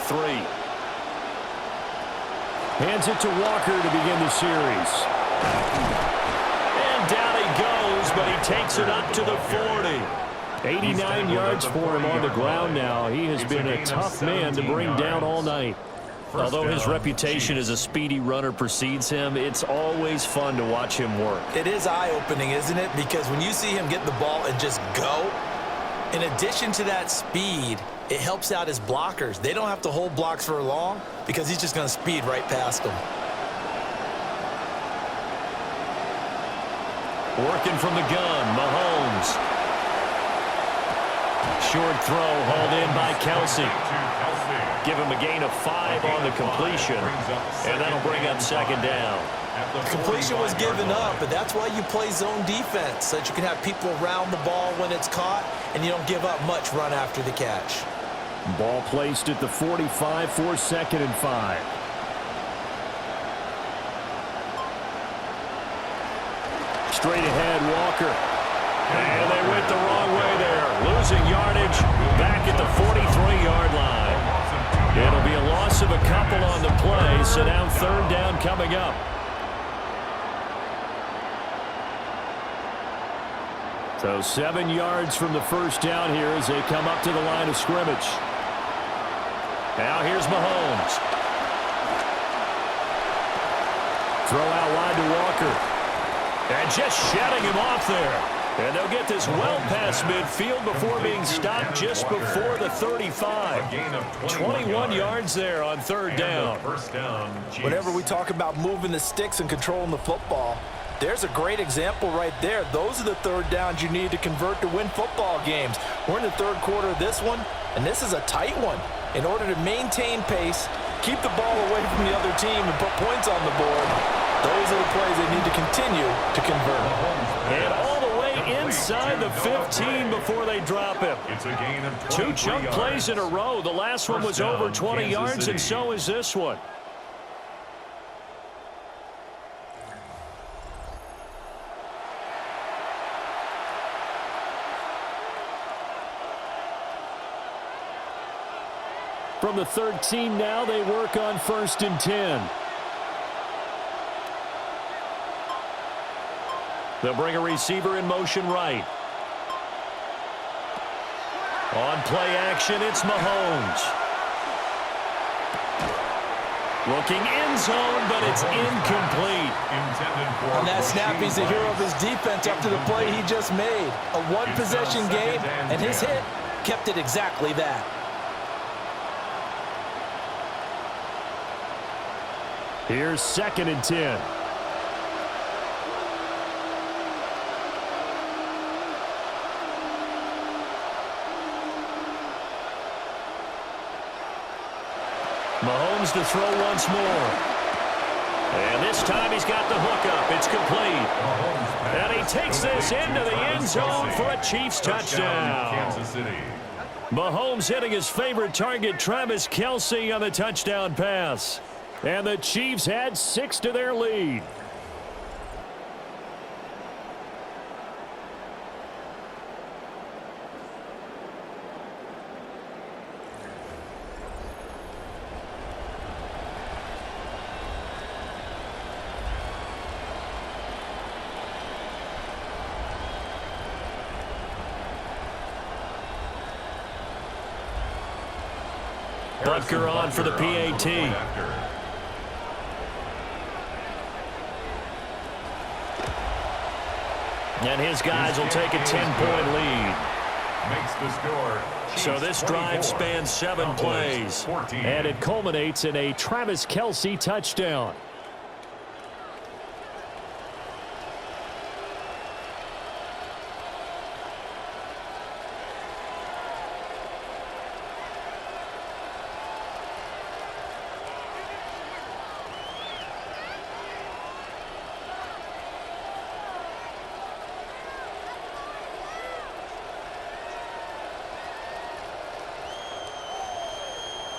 Hands it to Walker to begin the series. And down he goes, but he takes it up to the 40. 89 yards for him on the ground now. He has been a tough man to bring down all night. Although his reputation as a speedy runner precedes him, it's always fun to watch him work. It is eye-opening, isn't it? Because when you see him get the ball and just go, in addition to that speed, it helps out his blockers. They don't have to hold blocks for long because he's just going to speed right past them. Working from the gun, Mahomes. Short throw hauled in by Kelsey. Give him a gain of 5 on the completion, and that'll bring up 2nd down. Completion was given up, but that's why you play zone defense, so that you can have people around the ball when it's caught, and you don't give up much run after the catch. Ball placed at the 45 for 2nd and 5. Straight ahead, Walker. And they went the wrong way there. Losing yardage back at the 43-yard line. It'll be a loss loss of a couple on the play, so now third down coming up. So 7 yards from the first down here as they come up to the line of scrimmage. Now here's Mahomes. Throw out wide to Walker. And just shedding him off there. And they'll get this well past midfield before being stopped just before the 35. 21 yards there on third down. Whenever we talk about moving the sticks and controlling the football, there's a great example right there. Those are the third downs you need to convert to win football games. We're in the third quarter of this one, and this is a tight one. In order to maintain pace, keep the ball away from the other team, and put points on the board, those are the plays they need to continue to convert. And all the way inside the 15 before they drop him. It's a gain of 2 chunk plays in a row. The last one was over 20 yards, and so is this one. From the 13 now, they work on 1st and 10. They'll bring a receiver in motion right. On play action, it's Mahomes. Looking end zone, but it's incomplete. On that snap, he's the hero of his defense up to the play he just made. A one-possession game, and his hit kept it exactly that. Here's 2nd and 10. Mahomes to throw once more. And this time he's got the hook up. It's complete. And he takes this into the end zone for a Chiefs touchdown. Kansas City. Mahomes hitting his favorite target, Travis Kelce, on the touchdown pass. And the Chiefs add 6 to their lead. Butker on for the PAT. And his guys will take a 10-point lead. Makes the score. So this drive spans 7 plays. And it culminates in a Travis Kelce touchdown.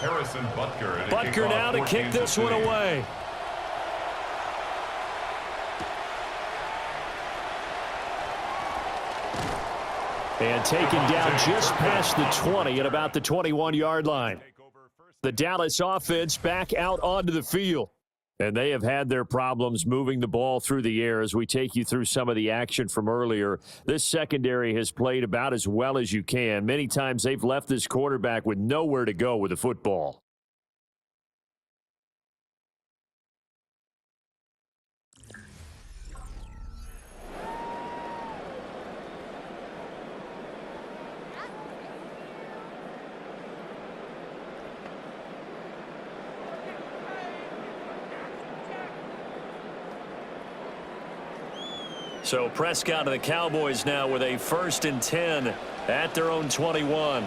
Harrison Butker. Butker now to kick this one away. And taken down just past the 20 at about the 21-yard line. The Dallas offense back out onto the field. And they have had their problems moving the ball through the air as we take you through some of the action from earlier. This secondary has played about as well as you can. Many times they've left this quarterback with nowhere to go with the football. So Prescott and the Cowboys now with a 1st and 10 at their own 21.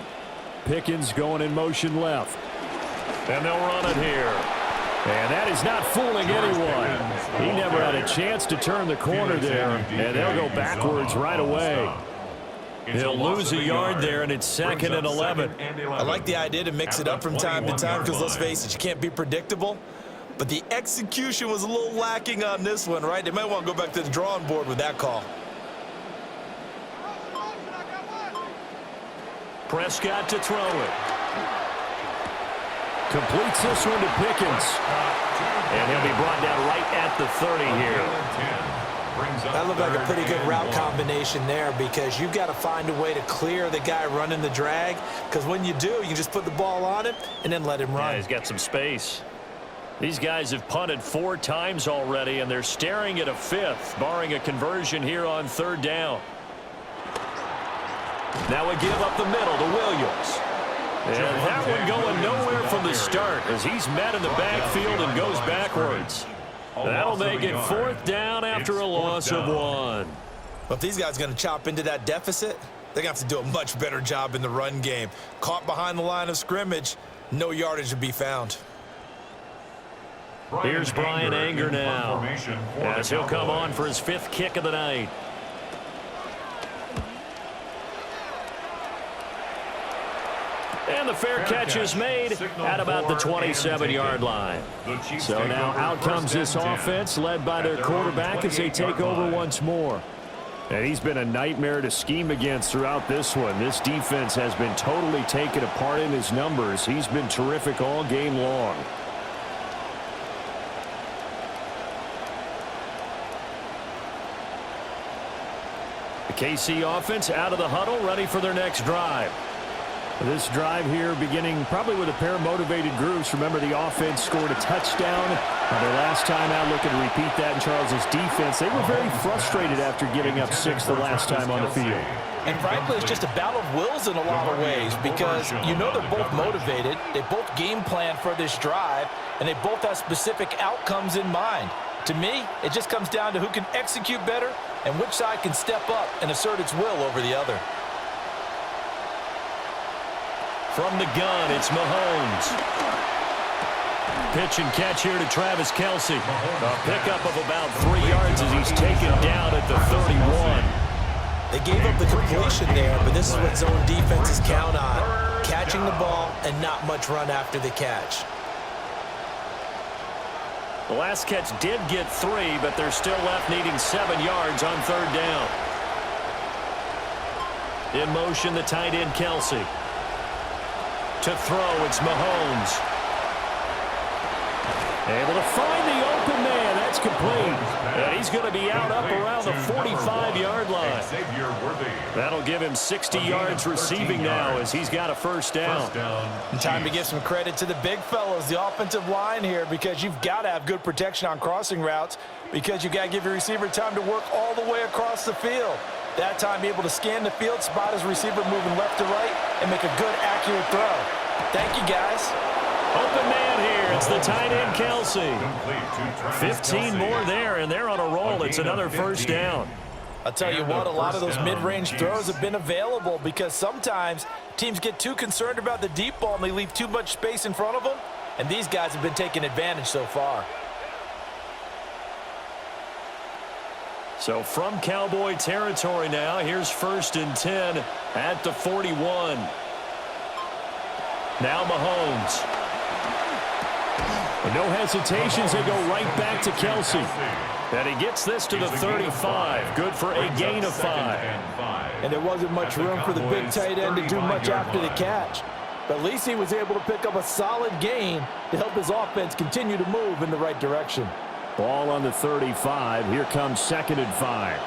Pickens going in motion left. And they'll run it here. And that is not fooling anyone. He never had a chance to turn the corner there, and they'll go backwards right away. He'll lose a yard there, and it's 2nd and 11. I like the idea to mix it up from time to time because, let's face it, you can't be predictable. But the execution was a little lacking on this one, right? They might want to go back to the drawing board with that call. Prescott to throw it. Completes this one to Pickens. And he'll be brought down right at the 30 here. That looked like a pretty good route combination there because you've got to find a way to clear the guy running the drag, because when you do, you can just put the ball on him and then let him run. Yeah, he's got some space. These guys have punted 4 times already, and they're staring at a 5th, barring a conversion here on 3rd down. Now we give up the middle to Williams. And that one going nowhere from the start as he's met in the backfield and goes backwards. That'll make it 4th down after a loss of 1. Well, if these guys are going to chop into that deficit, they're going to have to do a much better job in the run game. Caught behind the line of scrimmage, no yardage to be found. Here's Brian Anger now as he'll come on for his 5th kick of the night. And the fair catch is made at about the 27-yard line. So now out comes this offense led by their quarterback as they take over once more. And he's been a nightmare to scheme against throughout this one. This defense has been totally taken apart in his numbers. He's been terrific all game long. The KC offense out of the huddle, ready for their next drive. This drive here beginning probably with a pair of motivated groups. Remember, the offense scored a touchdown their last time out. Looking to repeat that in Charles's defense. They were very frustrated after giving up 6 the last time on the field. And frankly, it's just a battle of wills in a lot of ways because you know they're both motivated. They both game plan for this drive, and they both have specific outcomes in mind. To me, it just comes down to who can execute better and which side can step up and assert its will over the other. From the gun, it's Mahomes. Pitch and catch here to Travis Kelce. A pickup of about 3 yards as he's taken down at the 31. They gave up the completion there, but this is what zone defenses count on. Catching the ball and not much run after the catch. The last catch did get 3, but they're still left needing 7 yards on 3rd down. In motion, the tight end Kelce. To throw, it's Mahomes. Able to find the open man. That's complete. And he's going to be out up around the 45-yard line. That'll give him 60 yards receiving now as he's got a 1st down. Time to give some credit to the big fellows, the offensive line here, because you've got to have good protection on crossing routes because you've got to give your receiver time to work all the way across the field. That time, be able to scan the field, spot his receiver moving left to right, and make a good, accurate throw. Thank you, guys. Open man here. It's the tight end, Kelce. 15 more there, and they're on a roll. It's another 1st down. I'll tell you what, a lot of those mid-range throws have been available because sometimes teams get too concerned about the deep ball and they leave too much space in front of them, and these guys have been taking advantage so far. So from Cowboy territory now, here's 1st and 10 at the 41. Now Mahomes. No hesitations, they go right back to Kelce. And he gets this to the 35. Good for a gain of 5. And there wasn't much room for the big tight end to do much after the catch. But at least he was able to pick up a solid gain to help his offense continue to move in the right direction. Ball on the 35. Here comes 2nd and 5.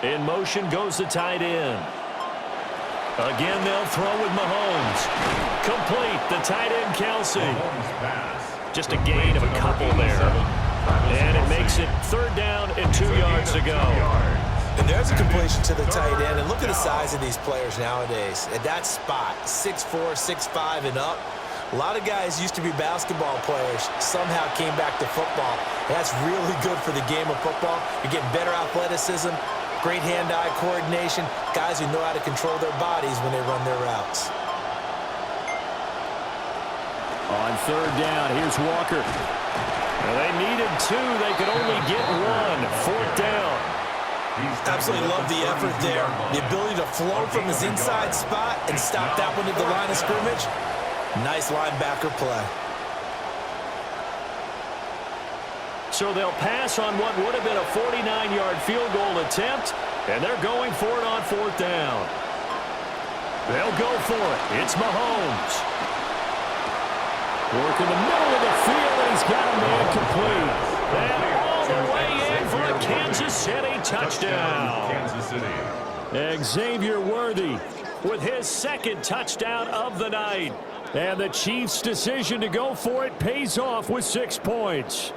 In motion goes the tight end. Again, they'll throw with Mahomes. Complete, the tight end, Kelce. Just a gain of a couple there. And it makes it 3rd down and 2 yards to go. And there's a completion to the tight end. And look at the size of these players nowadays. At that spot, 6'4", 6'5", and up. A lot of guys used to be basketball players, somehow came back to football. And that's really good for the game of football. You're getting better athleticism, great hand-eye coordination, guys who know how to control their bodies when they run their routes. On 3rd down, here's Walker. Well, they needed 2. They could only get 1. 4th down. Absolutely love the effort there. The ability to flow from his inside spot and stop that one at the line of scrimmage. Nice linebacker play. So they'll pass on what would have been a 49-yard field goal attempt, and they're going for it on 4th down. They'll go for it. It's Mahomes. Working the middle of the field, and he's got a man complete. And all the way in for a Kansas City touchdown. Kansas City. Xavier Worthy with his second touchdown of the night. And the Chiefs' decision to go for it pays off with 6 points.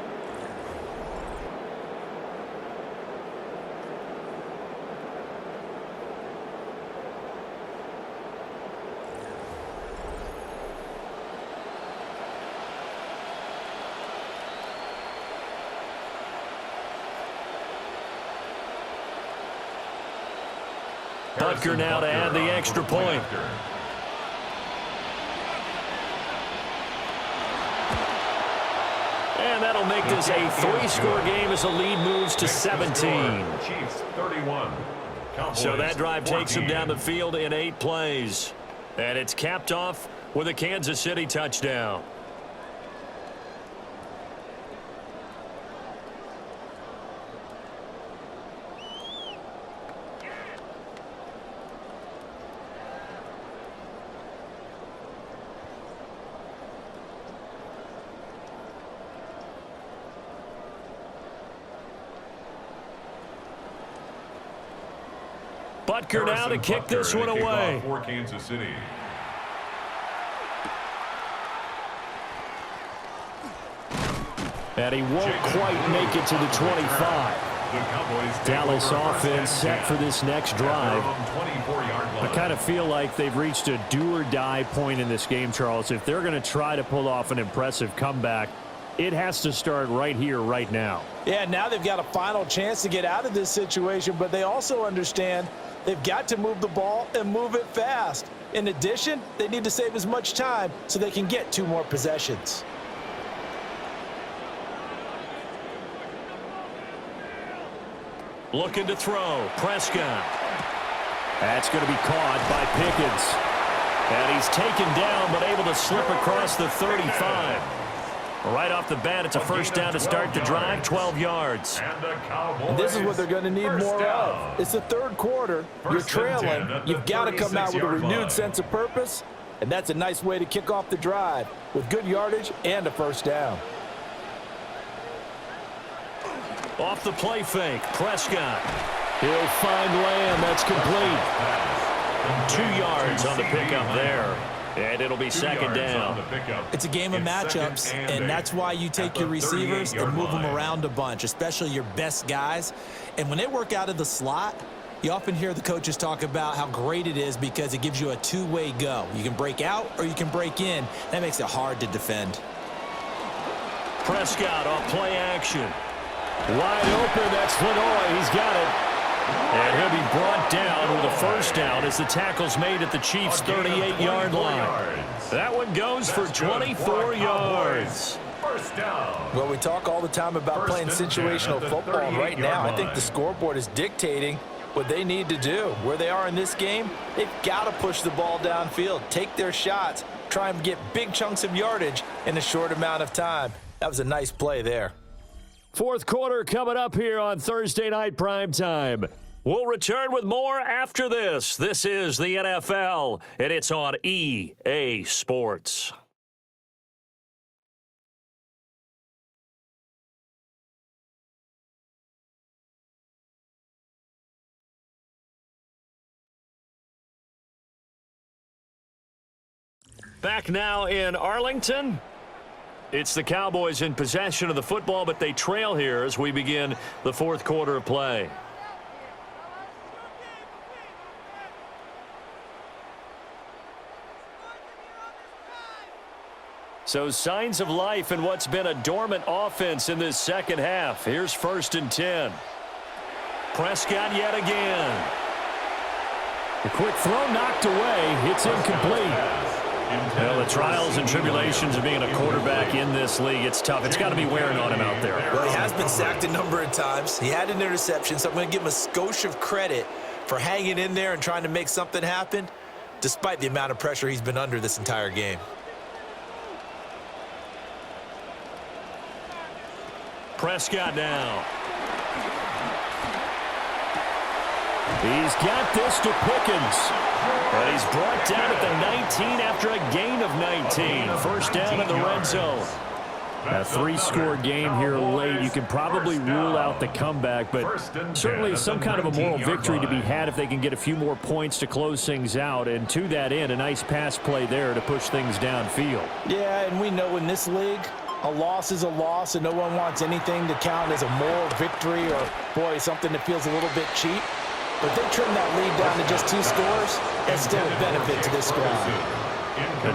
Butker now to add the extra point. And that'll make this a 3-score game as the lead moves to 17. Chiefs 31. So that drive takes them down the field in 8 plays. And it's capped off with a Kansas City touchdown. Butker now to kick this one away. For Kansas City. And he won't quite make it to the 25. Dallas offense set for this next drive. I kind of feel like they've reached a do-or-die point in this game, Charles. If they're going to try to pull off an impressive comeback, it has to start right here, right now. Yeah, now they've got a final chance to get out of this situation, but they also understand they've got to move the ball and move it fast. In addition, they need to save as much time so they can get 2 more possessions. Looking to throw. Prescott. That's going to be caught by Pickens. And he's taken down but able to slip across the 35. Right off the bat, it's a first down to start the drive, 12 yards. And this is what they're going to need more of. It's the 3rd quarter. You're trailing. You've got to come out with a renewed sense of purpose, and that's a nice way to kick off the drive with good yardage and a first down. Off the play fake, Prescott. He'll find Lamb. That's complete. 2 yards on the pickup there. And it'll be second down. It's a game of matchups, and that's why you take your receivers and move them around a bunch, especially your best guys. And when they work out of the slot, you often hear the coaches talk about how great it is because it gives you a 2-way go. You can break out or you can break in. That makes it hard to defend. Prescott off play action. Wide open. That's Flanoy. He's got it. And he'll be brought down with a first down as the tackle's made at the Chiefs' 38-yard line. That one goes for 24 yards. First down. Well, we talk all the time about playing situational football. Right now, I think the scoreboard is dictating what they need to do. Where they are in this game, they've got to push the ball downfield, take their shots, try and get big chunks of yardage in a short amount of time. That was a nice play there. 4th quarter coming up here on Thursday Night Prime Time. We'll return with more after this. This is the NFL, and it's on EA Sports. Back now in Arlington. It's the Cowboys in possession of the football, but they trail here as we begin the 4th quarter of play. So signs of life in what's been a dormant offense in this second half. Here's 1st and 10. Prescott yet again. A quick throw knocked away. It's incomplete. Well, the trials and tribulations of being a quarterback in this league, it's tough. It's got to be wearing on him out there. Well, he has been sacked a number of times. He had an interception, so I'm going to give him a skosh of credit for hanging in there and trying to make something happen, despite the amount of pressure he's been under this entire game. Prescott now. He's got this to Pickens. And he's brought down at the 19 after a gain of 19. First down in the red zone. A 3-score game here late. You can probably rule out the comeback, but certainly some kind of a moral victory to be had if they can get a few more points to close things out. And to that end, a nice pass play there to push things downfield. Yeah, and we know in this league, a loss is a loss, and no one wants anything to count as a moral victory or, boy, something that feels a little bit cheap. But if they trim that lead down to just 2 scores, that's still a benefit to this squad.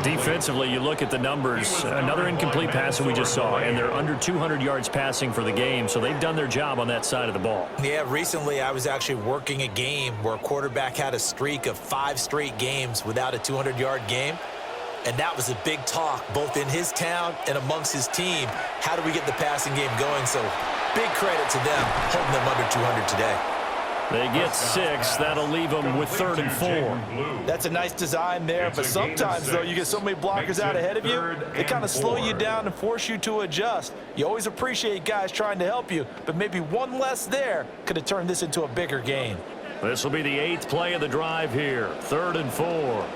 Defensively, you look at the numbers. Another incomplete pass that we just saw, and they're under 200 yards passing for the game, so they've done their job on that side of the ball. Yeah, recently I was actually working a game where a quarterback had a streak of 5 straight games without a 200-yard game, and that was a big talk both in his town and amongst his team. How do we get the passing game going? So big credit to them holding them under 200 today. They get 6. That'll leave them with 3rd and 4. That's a nice design there, but sometimes, though, you get so many blockers out ahead of you, they kind of slow you down and force you to adjust. You always appreciate guys trying to help you, but maybe one less there could have turned this into a bigger game. This will be the 8th play of the drive here. 3rd and 4.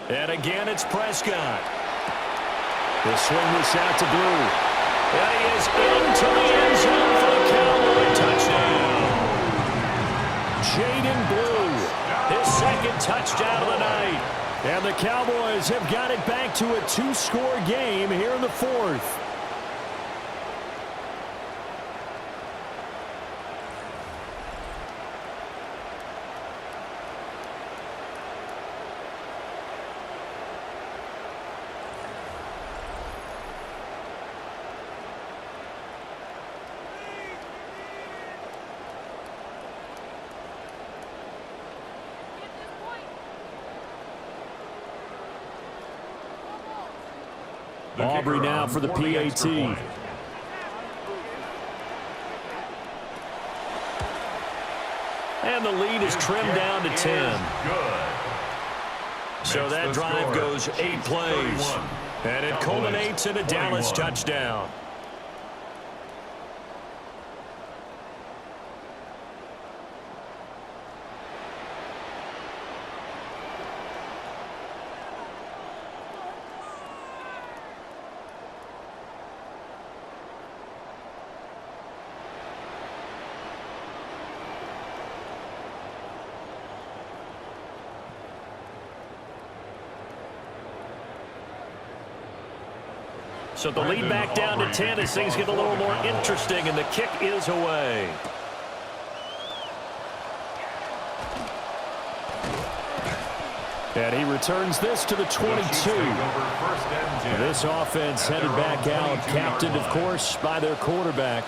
And again, it's Prescott. He'll swing this out to Blue. And he is into the end zone for the Cowboys touchdown. Jaden Blue, his 2nd touchdown of the night. And the Cowboys have got it back to a 2-score game here in the 4th. Aubrey now for the PAT. And the lead is trimmed down to 10. So that drive goes 8 plays. And it culminates in a Dallas touchdown. So the lead back down to 10 as things get a little more interesting, and the kick is away. And he returns this to the 22. This offense headed back out, captained, of course, by their quarterback.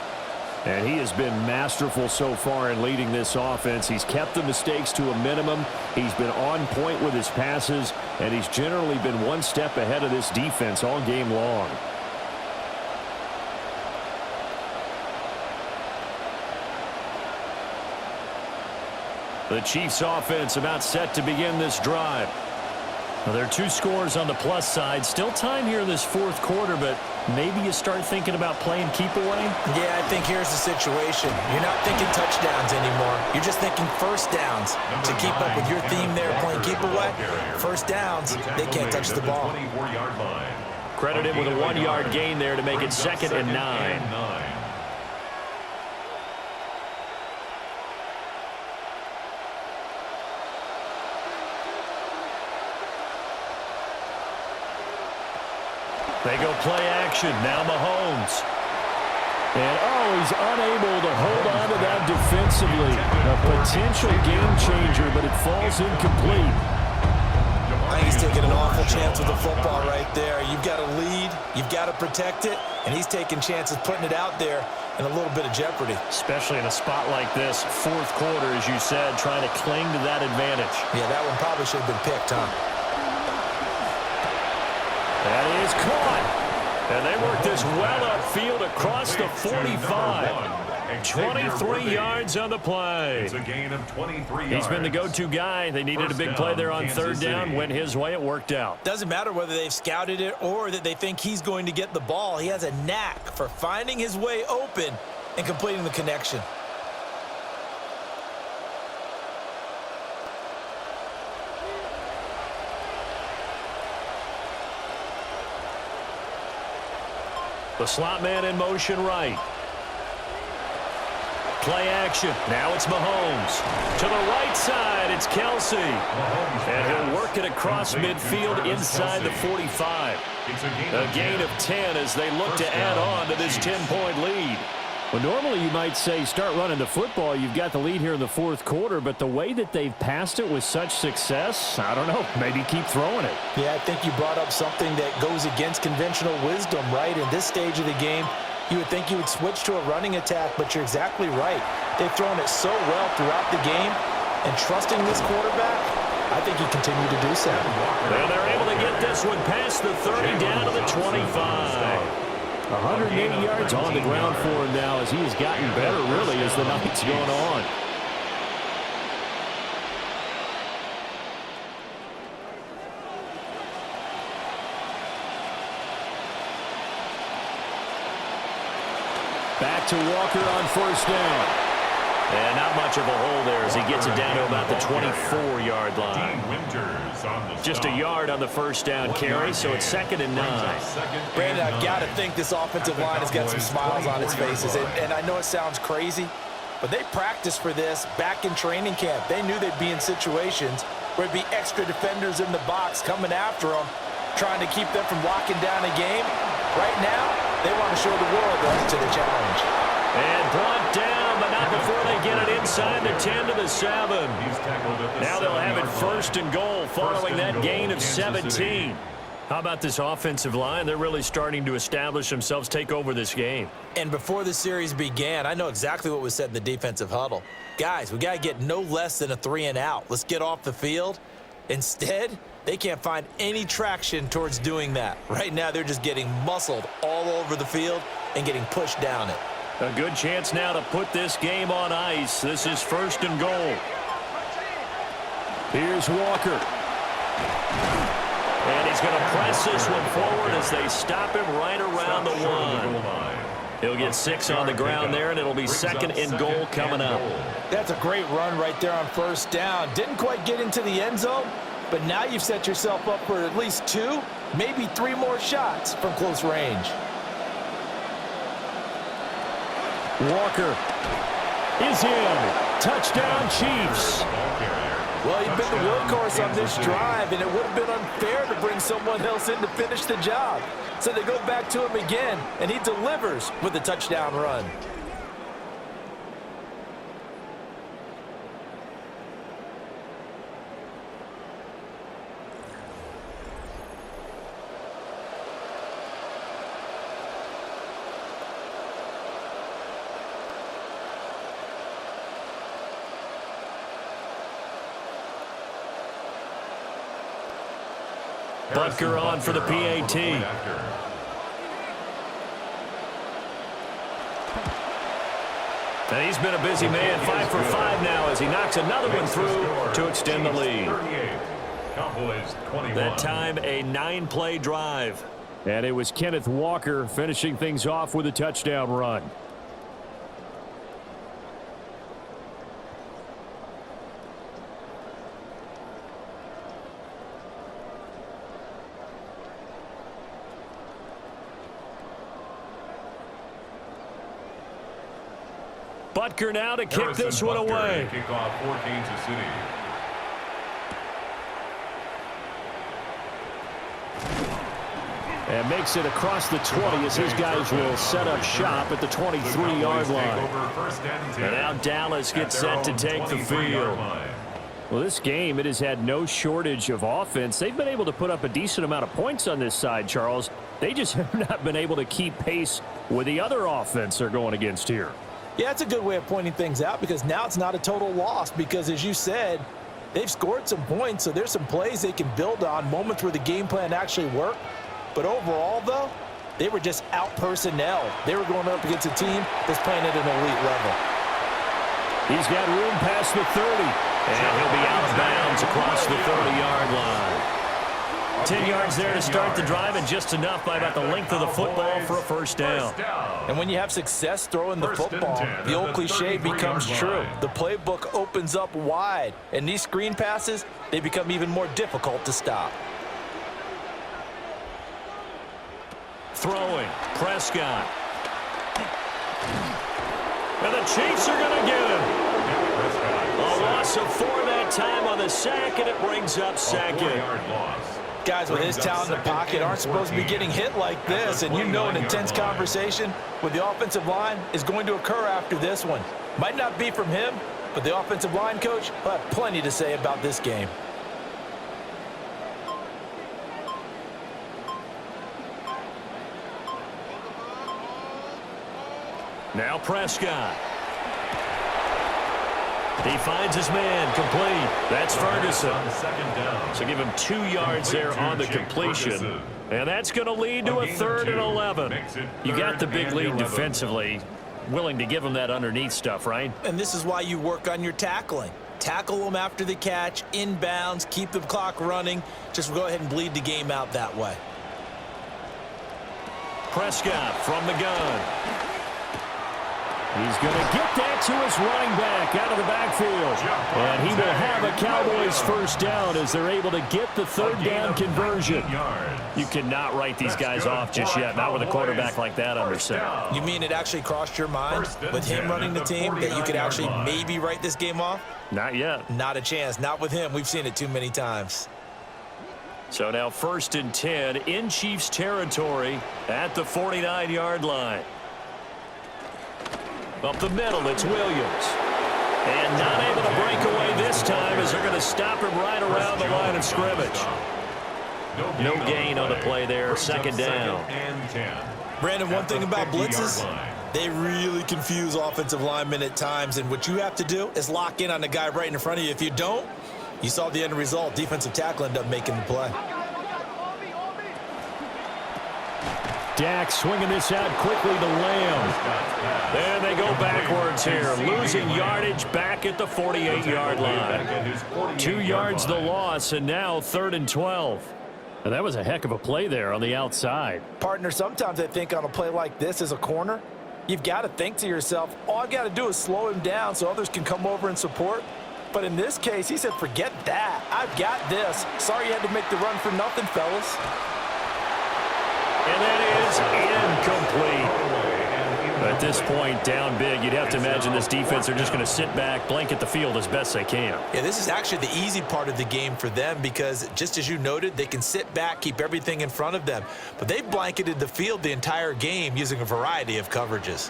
And he has been masterful so far in leading this offense. He's kept the mistakes to a minimum. He's been on point with his passes, and he's generally been one step ahead of this defense all game long. The Chiefs offense about set to begin this drive. Well, there are 2 scores on the plus side. Still time here in this 4th quarter, but maybe you start thinking about playing keep away? Yeah, I think here's the situation. You're not thinking touchdowns anymore. You're just thinking first downs. To keep up with your theme there, playing keep away, first downs, they can't touch the ball. Credit him with a 1-yard gain there to make it 2nd and 9. They go play action. Now Mahomes. And, he's unable to hold on to that defensively. A potential game changer, but it falls incomplete. I think he's taking an awful chance with the football right there. You've got to lead. You've got to protect it. And he's taking chances putting it out there in a little bit of jeopardy. Especially in a spot like this, 4th quarter, as you said, trying to cling to that advantage. Yeah, that one probably should have been picked, huh? That is caught. And they work this well upfield across the 45. 23 yards on the play. It's a gain of 23 yards. He's been the go-to guy. They needed a big play there on 3rd down. Went his way. It worked out. Doesn't matter whether they've scouted it or that they think he's going to get the ball. He has a knack for finding his way open and completing the connection. The slot man in motion right. Play action. Now it's Mahomes. To the right side, it's Kelsey. And he'll work it across midfield inside the 45. A gain of 10 as they look to add on to this 10-point lead. Well, normally you might say start running the football. You've got the lead here in the fourth quarter, but the way that they've passed it with such success, I don't know, maybe keep throwing it. Yeah, I think you brought up something that goes against conventional wisdom, right? In this stage of the game, you would think you would switch to a running attack, but you're exactly right. They've thrown it so well throughout the game, and trusting this quarterback, I think he continued to do so. And they're able to get this one past the 30 down to the 25. 180 yards on the ground for him now as he has gotten better, really, as the night's going on. Back to Walker on first down. And not much of a hole there as he gets it down to about the 24-yard line. Just a yard on the first down carry, so it's 2nd and 9. Brandon, I've got to think this offensive line has got some smiles on its faces. And I know it sounds crazy, but they practiced for this back in training camp. They knew they'd be in situations where it'd be extra defenders in the box coming after them, trying to keep them from locking down a game. Right now, they want to show the world they're up to the challenge. And brought down, but not before they get it inside the 10 to the 7. Now they'll have it 1st and goal following that gain of 17. How about this offensive line? They're really starting to establish themselves, take over this game. And before the series began, I know exactly what was said in the defensive huddle. Guys, we got to get no less than a 3-and-out. Let's get off the field. Instead, they can't find any traction towards doing that. Right now, they're just getting muscled all over the field and getting pushed down it. A good chance now to put this game on ice. This is 1st and goal. Here's Walker. And he's going to press this one forward as they stop him right around the 1. He'll get 6 on the ground there, and it'll be 2nd and goal coming up. That's a great run right there on first down. Didn't quite get into the end zone, but now you've set yourself up for at least 2, maybe 3 more shots from close range. Walker is in. Touchdown, Chiefs. Well, you've been the workhorse on this drive, and it would have been unfair to bring someone else in to finish the job. So they go back to him again, and he delivers with a touchdown run. Butker on for the PAT. And he's been a busy man, 5 for 5 now as he knocks another one through to extend the lead. That time a 9-play drive. And it was Kenneth Walker finishing things off with a touchdown run. Butker now to kick this one away. Kickoff for Kansas City. And makes it across the 20 as his guys will set up shop at the 23-yard line. And now Dallas gets set to take the field. Well, this game, it has had no shortage of offense. They've been able to put up a decent amount of points on this side, Charles. They just have not been able to keep pace with the other offense they're going against here. Yeah, it's a good way of pointing things out because now it's not a total loss because, as you said, they've scored some points, so there's some plays they can build on, moments where the game plan actually worked. But overall, though, they were just out-personnel. They were going up against a team that's playing at an elite level. He's got room past the 30. And he'll be out of bounds across the 30-yard line. 10 yards there to start the drive, and just enough by about the length of the football for a first down. And when you have success throwing the football, the old cliche becomes true. The playbook opens up wide, and these screen passes, they become even more difficult to stop. Throwing, Prescott. And the Chiefs are going to get him. A loss of 4 that time on the sack, and it brings up second. Guys with his talent in the pocket aren't supposed to be getting hit like this, and you know an intense conversation with the offensive line is going to occur after this one. Might not be from him, but the offensive line coach will have plenty to say about this game. Now Prescott. He finds his man, complete. That's Ferguson. So give him 2 yards there on the completion. And that's going to lead to a 3rd and 11. You got the big lead defensively. Willing to give him that underneath stuff, right? And this is why you work on your tackling. Tackle them after the catch, inbounds, keep the clock running. Just go ahead and bleed the game out that way. Prescott from the gun. He's going to get that to his running back out of the backfield. And he will have a Cowboys first down as they're able to get the 3rd down conversion. You cannot write these guys off just yet, not with a quarterback like that under center. You mean it actually crossed your mind with him running the team that you could actually maybe write this game off? Not yet. Not a chance. Not with him. We've seen it too many times. So now 1st and 10 in Chiefs territory at the 49-yard line. Up the middle, it's Williams. And not able to break away this time as they're going to stop him right around the line of scrimmage. No gain on the play there, 2nd down. Brandon, one thing about blitzes, they really confuse offensive linemen at times, and what you have to do is lock in on the guy right in front of you. If you don't, you saw the end result. Defensive tackle ended up making the play. Dak swinging this out quickly to Lamb. And they go backwards here, losing yardage back at the 48-yard line. 2 yards the loss, and now 3rd and 12. And that was a heck of a play there on the outside. Partner, sometimes I think on a play like this as a corner, you've got to think to yourself, all I've got to do is slow him down so others can come over and support. But in this case, he said, forget that. I've got this. Sorry you had to make the run for nothing, fellas. And that is incomplete. At this point, down big, you'd have to imagine this defense are just going to sit back, blanket the field as best they can. Yeah, this is actually the easy part of the game for them because, just as you noted, they can sit back, keep everything in front of them. But they've blanketed the field the entire game using a variety of coverages.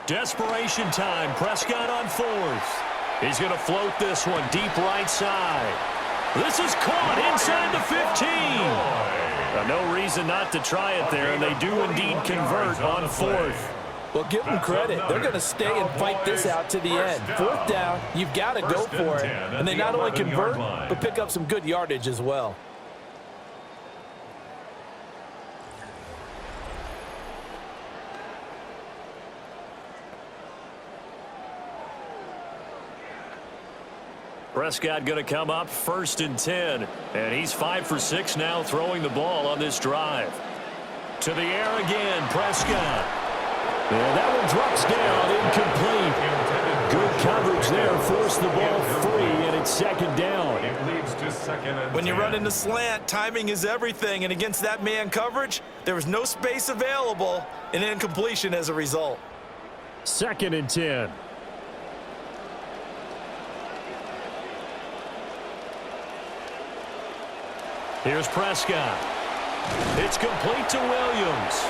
Desperation time. Prescott on 4th. He's going to float this one deep right side. This is caught inside the 15. No reason not to try it there, and they do indeed convert on 4th. Well, give them credit. They're going to stay and fight this out to the end. 4th down, you've got to go for it. And they not only convert, but pick up some good yardage as well. Prescott going to come up 1st and 10. And he's 5 for 6 now throwing the ball on this drive. To the air again, Prescott. And that one drops down, incomplete. Good coverage there, forced the ball free, and it's 2nd down. It leads to 2nd and 10. When you run into slant, timing is everything. And against that man coverage, there was no space available, and incompletion as a result. 2nd and 10. Here's Prescott. It's complete to Williams.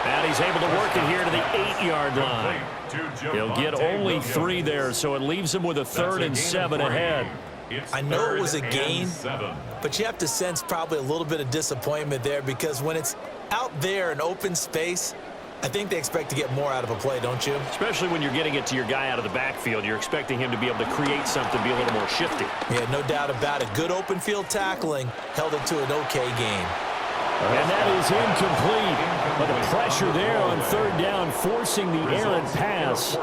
And he's able to work it here to the 8-yard line. He'll get only 3 there, so it leaves him with a 3rd and 7 ahead. I know it was a gain, but you have to sense probably a little bit of disappointment there because when it's out there in open space, I think they expect to get more out of a play, don't you? Especially when you're getting it to your guy out of the backfield. You're expecting him to be able to create something, be a little more shifty. Yeah, no doubt about it. Good open field tackling held it to an okay game. And that is incomplete. But the pressure there on 3rd down, forcing the errant pass.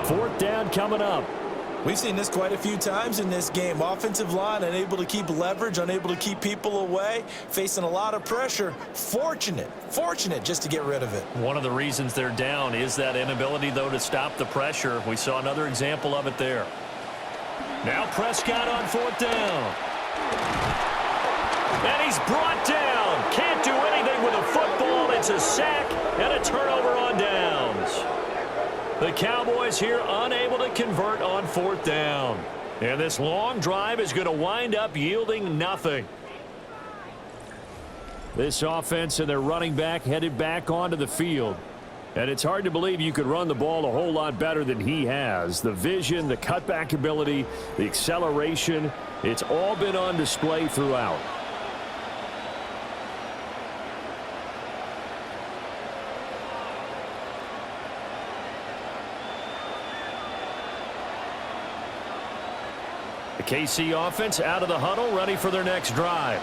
4th down coming up. We've seen this quite a few times in this game. Offensive line unable to keep leverage, unable to keep people away, facing a lot of pressure. Fortunate just to get rid of it. One of the reasons they're down is that inability, though, to stop the pressure. We saw another example of it there. Now Prescott on 4th down. And he's brought down. Can't do anything with a football. It's a sack and a turnover on downs. The Cowboys here unable to convert on 4th down. And this long drive is going to wind up yielding nothing. This offense and their running back headed back onto the field. And it's hard to believe you could run the ball a whole lot better than he has. The vision, the cutback ability, the acceleration, it's all been on display throughout. The KC offense out of the huddle, ready for their next drive.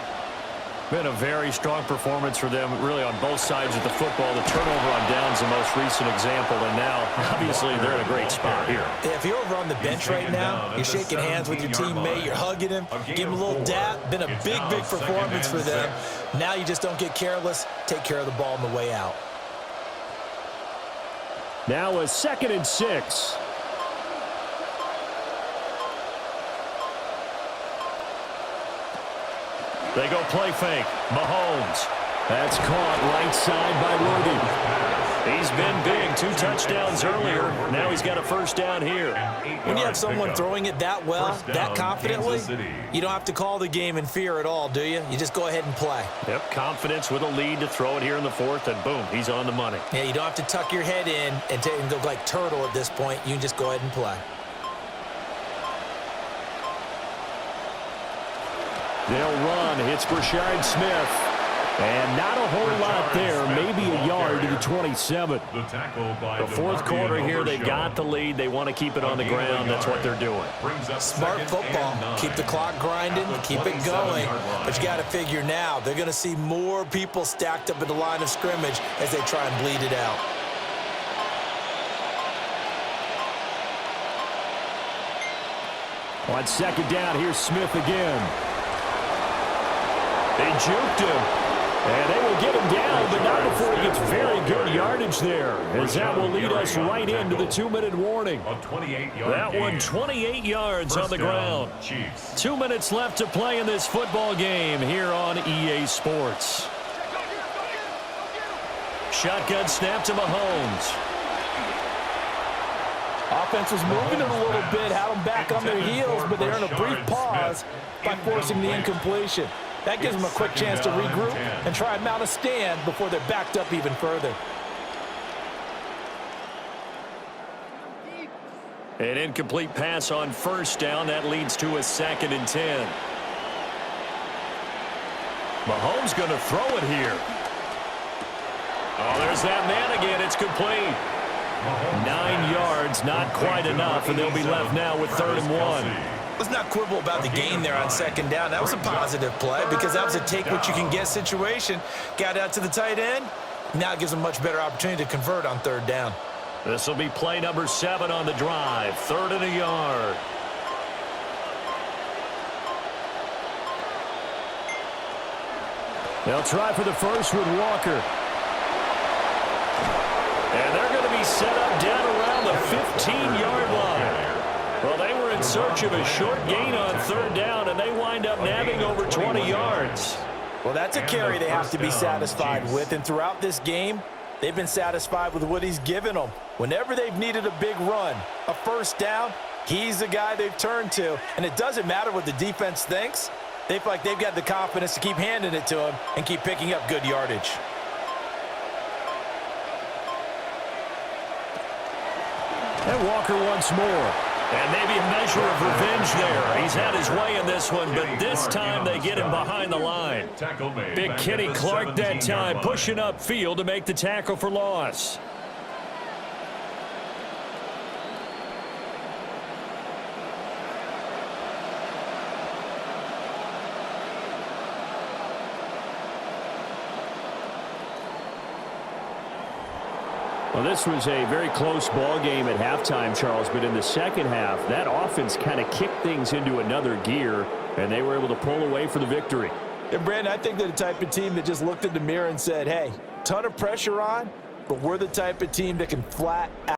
Been a very strong performance for them, really, on both sides of the football. The turnover on downs, the most recent example, and now, obviously, they're in a great spot here. If you're over on the bench right now, you're shaking hands with your teammate, you're hugging him, give him a little dap. Been a big performance for them. Now you just don't get careless. Take care of the ball on the way out. Now a 2nd and 6. They go play fake. Mahomes. That's caught right side by Worthy. He's been big. 2 touchdowns earlier. Now he's got a 1st down here. When you have someone throwing it that well, that confidently, you don't have to call the game in fear at all, do you? You just go ahead and play. Yep, confidence with a lead to throw it here in the 4th, and boom, he's on the money. Yeah, you don't have to tuck your head in and go like turtle at this point. You can just go ahead and play. They'll run. It's Brashard Smith. And not a whole lot there. Maybe a yard to the 27. The 4th quarter here, they've got the lead. They want to keep it on the ground. That's what they're doing. Smart football. Keep the clock grinding. Keep it going. But you got to figure now, they're going to see more people stacked up at the line of scrimmage as they try and bleed it out. On 2nd down, here's Smith again. They juked him. And they will get him down, but not before he gets very good yardage there, as that will lead us right into the 2-minute warning. That one, 28 yards on the ground. 2 minutes left to play in this football game here on EA Sports. Shotgun snap to Mahomes. Offense was moving it a little bit, had them back on their heels, but they're in a brief pause by forcing the incompletion. That gives them a quick chance to regroup and try and mount a stand before they're backed up even further. An incomplete pass on 1st down. That leads to a 2nd and 10. Mahomes going to throw it here. Oh, there's that man again. It's complete. 9 yards, not quite enough, and they'll be left now with 3rd and 1. Let's not quibble about the gain there on 2nd down. That was a positive play because that was a take-what-you-can-get situation. Got out to the tight end. Now it gives them a much better opportunity to convert on 3rd down. This will be play number 7 on the drive. 3rd and a yard. They'll try for the first with Walker. And they're going to be set up down around the 15-yard line. Well, they were in search of a short gain on 3rd down, and they wind up nabbing over 20 yards. Well, that's a carry they have to be satisfied with, and throughout this game, they've been satisfied with what he's given them. Whenever they've needed a big run, a 1st down, he's the guy they've turned to, and it doesn't matter what the defense thinks. They feel like they've got the confidence to keep handing it to him and keep picking up good yardage. And Walker once more. And maybe a measure of revenge there. He's had his way in this one, but this time they get him behind the line. Big Kenny Clark that time, pushing upfield to make the tackle for loss. Well, this was a very close ball game at halftime, Charles, but in the 2nd half, that offense kind of kicked things into another gear, and they were able to pull away for the victory. And, Brandon, I think they're the type of team that just looked in the mirror and said, hey, ton of pressure on, but we're the type of team that can flat out